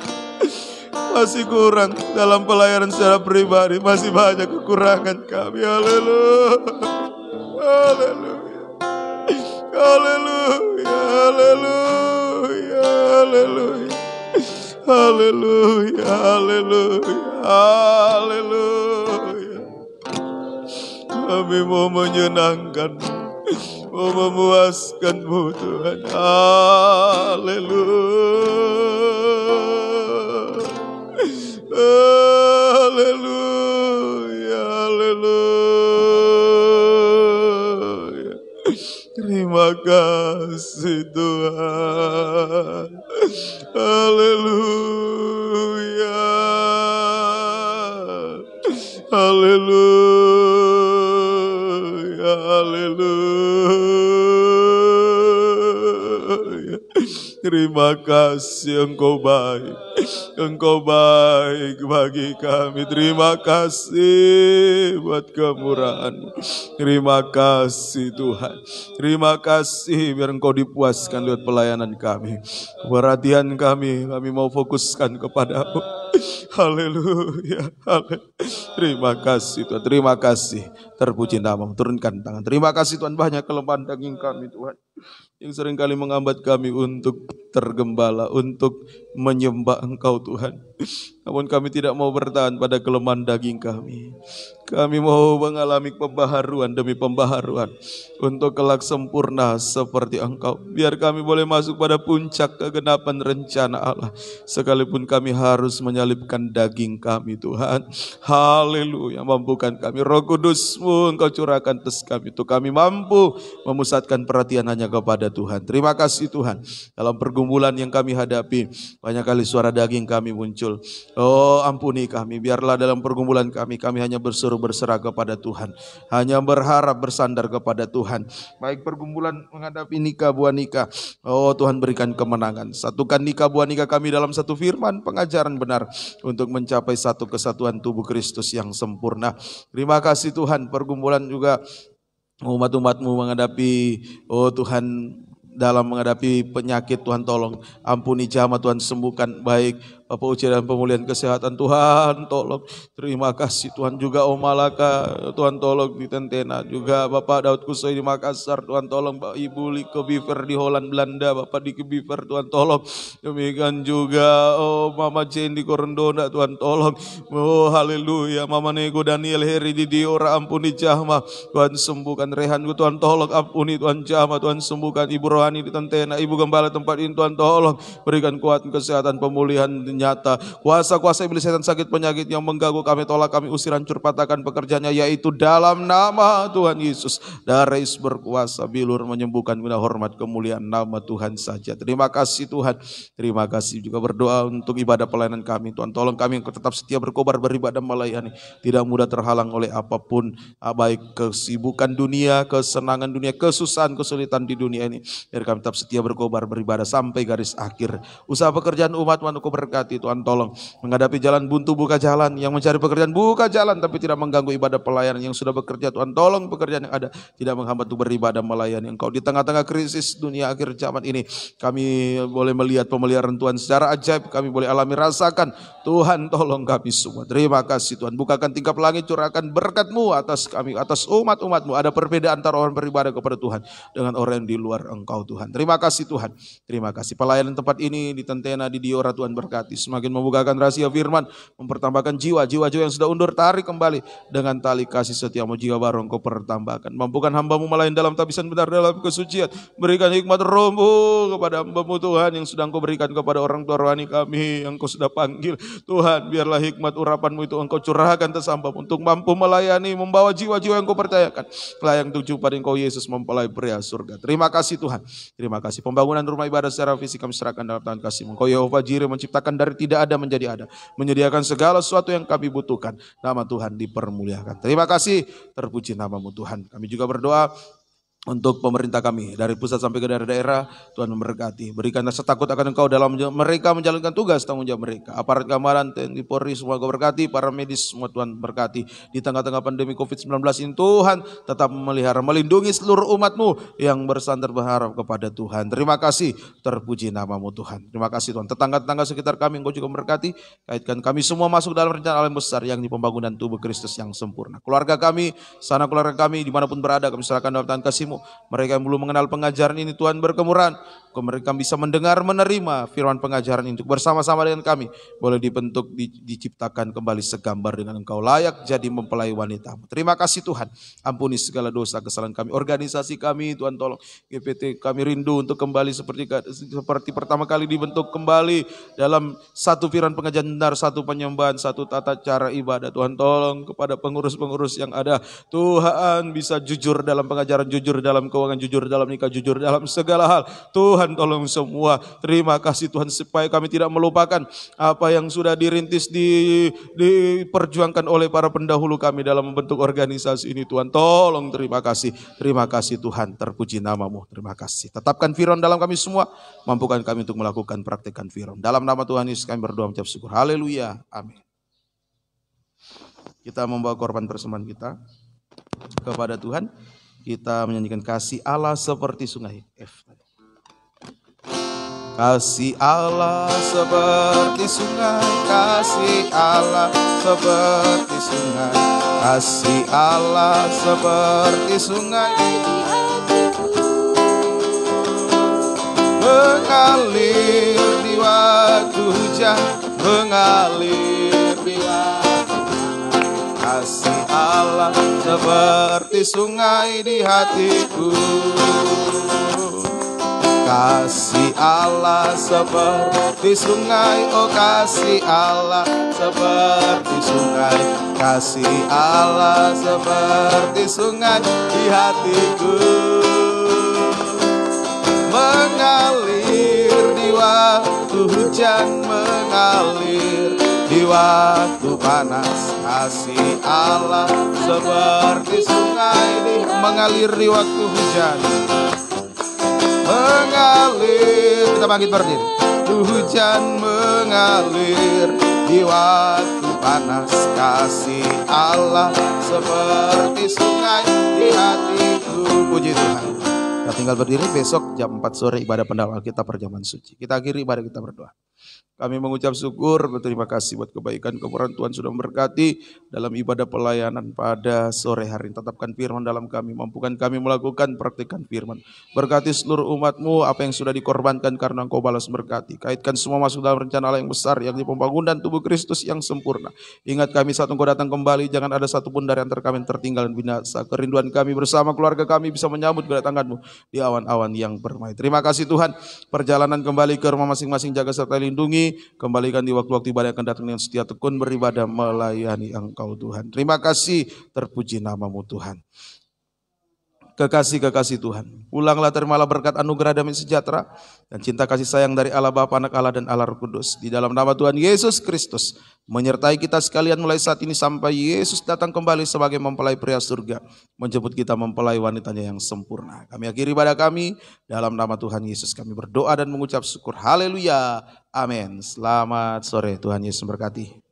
B: Masih kurang dalam pelayanan secara pribadi, masih banyak kekurangan kami, haleluya, haleluya, haleluya, haleluya, haleluya, haleluya, haleluya, haleluya. Kami mau menyenangkan, mau memuaskan-Mu Tuhan, haleluya, haleluya, haleluya. Terima kasih Tuhan, haleluya, haleluya, haleluya. Terima kasih Engkau baik. Engkau baik bagi kami. Terima kasih buat kemurahan-Mu. Terima kasih Tuhan. Terima kasih biar Engkau dipuaskan lewat pelayanan kami. Perhatian kami mau fokuskan kepada-Mu. Haleluya. Terima kasih Tuhan. Terima kasih. Terpuji nama-Mu. Turunkan tangan. Terima kasih Tuhan, banyak kelemahan daging kami Tuhan, yang seringkali menghambat kami untuk tergembala, untuk menyembah Engkau Tuhan. Namun kami tidak mau bertahan pada kelemahan daging kami. Kami mau mengalami pembaharuan demi pembaharuan untuk kelak sempurna seperti Engkau. Biar kami boleh masuk pada puncak kegenapan rencana Allah, sekalipun kami harus menyalibkan daging kami Tuhan. Haleluya. Mampukan kami, Roh Kudus-Mu Engkau curahkan atas kami, untuk kami mampu memusatkan perhatian hanya kepada Tuhan. Terima kasih Tuhan. Dalam pergumulan yang kami hadapi, banyak kali suara daging kami muncul. Oh, ampuni kami. Biarlah dalam pergumulan kami hanya berserah kepada Tuhan, hanya berharap bersandar kepada Tuhan. Baik pergumulan menghadapi nikah buah nikah, oh Tuhan berikan kemenangan. Satukan nikah buah nikah kami dalam satu firman pengajaran benar, untuk mencapai satu kesatuan tubuh Kristus yang sempurna. Terima kasih Tuhan. Pergumulan juga umat-umat-Mu menghadapi, oh Tuhan, dalam menghadapi penyakit, Tuhan tolong ampuni jamah, Tuhan sembuhkan. Baik Bapak ujian dan pemulihan kesehatan, Tuhan tolong. Terima kasih Tuhan. Juga Om Malaka, Tuhan tolong di Tentena. Juga Bapak Daud Kusoi di Makassar, Tuhan tolong. Ibu Liko Beaver di Holland Belanda, Bapak Diki Beaver, Tuhan tolong. Demikian juga Mama Jane di Korendona, Tuhan tolong. Oh haleluya. Mama Nego Daniel Heri di Diora, ampuni jamah, Tuhan sembuhkan. Rehan, Tuhan tolong, ampuni Tuhan jamah, Tuhan sembuhkan. Ibu Rohani di Tentena, Ibu Gembala tempat ini, Tuhan tolong. Berikan kuat kesehatan, pemulihan nyata. Kuasa-kuasa iblis setan sakit penyakit yang mengganggu kami tolak, kami usir, hancur, patahkan pekerjaannya, yaitu dalam nama Tuhan Yesus. Darah Yesus berkuasa, bilur menyembuhkan, guna hormat kemuliaan nama Tuhan saja. Terima kasih Tuhan. Terima kasih juga berdoa untuk ibadah pelayanan kami. Tuhan tolong kami tetap setia berkobar beribadah melayani, tidak mudah terhalang oleh apapun, baik kesibukan dunia, kesenangan dunia, kesusahan, kesulitan di dunia ini. Biar kami tetap setia berkobar beribadah sampai garis akhir. Usaha pekerjaan umat Tuhan Engkau berkati, Tuhan tolong. Menghadapi jalan buntu, buka jalan. Yang mencari pekerjaan, buka jalan, tapi tidak mengganggu ibadah pelayanan. Yang sudah bekerja, Tuhan tolong pekerjaan yang ada tidak menghambat untuk beribadah melayani Engkau. Di tengah-tengah krisis dunia akhir zaman ini, kami boleh melihat pemeliharaan Tuhan secara ajaib. Kami boleh alami, rasakan. Tuhan tolong kami semua. Terima kasih Tuhan. Bukakan tingkap langit, curahkan berkat-Mu atas kami, atas umat-umat-Mu. Ada perbedaan antara orang beribadah kepada Tuhan dengan orang yang di luar Engkau Tuhan. Terima kasih Tuhan. Terima kasih. Pelayanan tempat ini di Tentena, di Diora, Tuhan berkati. Semakin membukakan rahasia firman, mempertambahkan jiwa-jiwa yang sudah undur, tarik kembali dengan tali kasih setia-Mu. Jiwa baru Engkau pertambahkan. Mampukan hamba-Mu melayani dalam tabisan benar, dalam kesucian. Berikan hikmat Roh-Mu kepada hamba-Mu Tuhan, yang sudah Engkau berikan kepada orang tua rohani kami yang Engkau sudah panggil. Tuhan, biarlah hikmat urapan-Mu itu Engkau curahkan atas hamba-Mu untuk mampu melayani, membawa jiwa-jiwa yang Engkau percayakan. Layang tuju pada Engkau Yesus, mempelai pria surga. Terima kasih Tuhan. Terima kasih. Pembangunan rumah ibadah secara fisik kami serahkan dalam tangan kasih-Mu. Engkau Yehova Jireh, menciptakan dari tidak ada menjadi ada, menyediakan segala sesuatu yang kami butuhkan. Nama Tuhan dipermuliakan. Terima kasih. Terpuji nama-Mu Tuhan. Kami juga berdoa untuk pemerintah kami, dari pusat sampai ke daerah-daerah, Tuhan memberkati. Berikanlah setakut akan Engkau dalam mereka menjalankan tugas tanggung jawab mereka. Aparat keamanan, TNI, Polri, semua Engkau berkati. Para medis semua Tuhan berkati. Di tengah-tengah pandemi COVID-19 ini, Tuhan tetap memelihara, melindungi seluruh umat-Mu yang bersandar berharap kepada Tuhan. Terima kasih. Terpuji nama-Mu Tuhan. Terima kasih Tuhan. Tetangga-tetangga sekitar kami Engkau juga memberkati. Kaitkan kami semua masuk dalam rencana Allah yang besar, yang di pembangunan tubuh Kristus yang sempurna. Keluarga kami, sana keluarga kami, dimanapun berada, kami serahkan dalam tangan kasih-Mu. Mereka yang belum mengenal pengajaran ini, Tuhan berkemurahan. Mereka bisa mendengar, menerima firman pengajaran ini untuk bersama-sama dengan kami. Boleh dibentuk, diciptakan kembali segambar dengan Engkau, layak jadi mempelai wanita. Terima kasih Tuhan. Ampuni segala dosa kesalahan kami. Organisasi kami, Tuhan tolong. GPT kami rindu untuk kembali seperti pertama kali dibentuk kembali dalam satu firman pengajaran benar, satu penyembahan, satu tata cara ibadah. Tuhan tolong kepada pengurus-pengurus yang ada. Tuhan bisa jujur dalam pengajaran, jujur dalam keuangan, jujur dalam nikah, jujur dalam segala hal. Tuhan tolong semua. Terima kasih Tuhan supaya kami tidak melupakan apa yang sudah dirintis, diperjuangkan oleh para pendahulu kami dalam membentuk organisasi ini. Tuhan tolong, terima kasih. Terima kasih Tuhan, terpuji namamu. Terima kasih. Tetapkan firman dalam kami semua, mampukan kami untuk melakukan praktekan firman. Dalam nama Tuhan Yesus kami berdoa mengucap syukur. Haleluya. Amin. Kita membawa korban persembahan kita kepada Tuhan. Kita menyanyikan kasih Allah seperti sungai. Kasih Allah seperti sungai, kasih Allah seperti sungai, kasih Allah seperti sungai, mengalir di waktu hujan, mengalir di waktu. Kasih Allah seperti sungai di hatiku. Kasih Allah seperti sungai, oh kasih Allah seperti sungai, kasih Allah seperti sungai di hatiku. Mengalir di waktu hujan, mengalir di waktu panas. Kasih Allah seperti sungai mengalir di waktu hujan, mengalir. Kita bangkit berdiri. Hujan mengalir di waktu panas. Kasih Allah seperti sungai di hatiku. Puji Tuhan. Kita tinggal berdiri. Besok jam 4 sore ibadah pendalaman kita perjamuan suci. Kita akhiri ibadah kita berdoa. Kami mengucap syukur, berterima kasih buat kebaikan kemurahan Tuhan sudah memberkati dalam ibadah pelayanan pada sore hari. Tetapkan firman dalam kami, mampukan kami melakukan praktikan firman. Berkati seluruh umat-Mu, apa yang sudah dikorbankan karena Engkau balas berkati. Kaitkan semua masuk dalam rencana Allah yang besar, yang di pembangunan tubuh Kristus yang sempurna. Ingat kami saat Engkau datang kembali, jangan ada satupun dari antara kami yang tertinggal dan binasa. Kerinduan kami bersama keluarga kami bisa menyambut kedatangan-Mu di awan-awan yang bermai. Terima kasih Tuhan, perjalanan kembali ke rumah masing-masing jaga serta lindungi. Kembalikan di waktu-waktu ibadah yang akan datang dengan setia tekun beribadah melayani Engkau Tuhan. Terima kasih, terpuji namamu Tuhan. Kekasih-kekasih Tuhan, ulanglah terimalah berkat anugerah damai sejahtera dan cinta kasih sayang dari Allah Bapa, Anak Allah dan Allah Roh Kudus. Di dalam nama Tuhan Yesus Kristus menyertai kita sekalian mulai saat ini sampai Yesus datang kembali sebagai mempelai pria surga, menjemput kita mempelai wanitanya yang sempurna. Kami akhiri ibadah kami dalam nama Tuhan Yesus. Kami berdoa dan mengucap syukur. Haleluya. Amin. Selamat sore. Tuhan Yesus memberkati.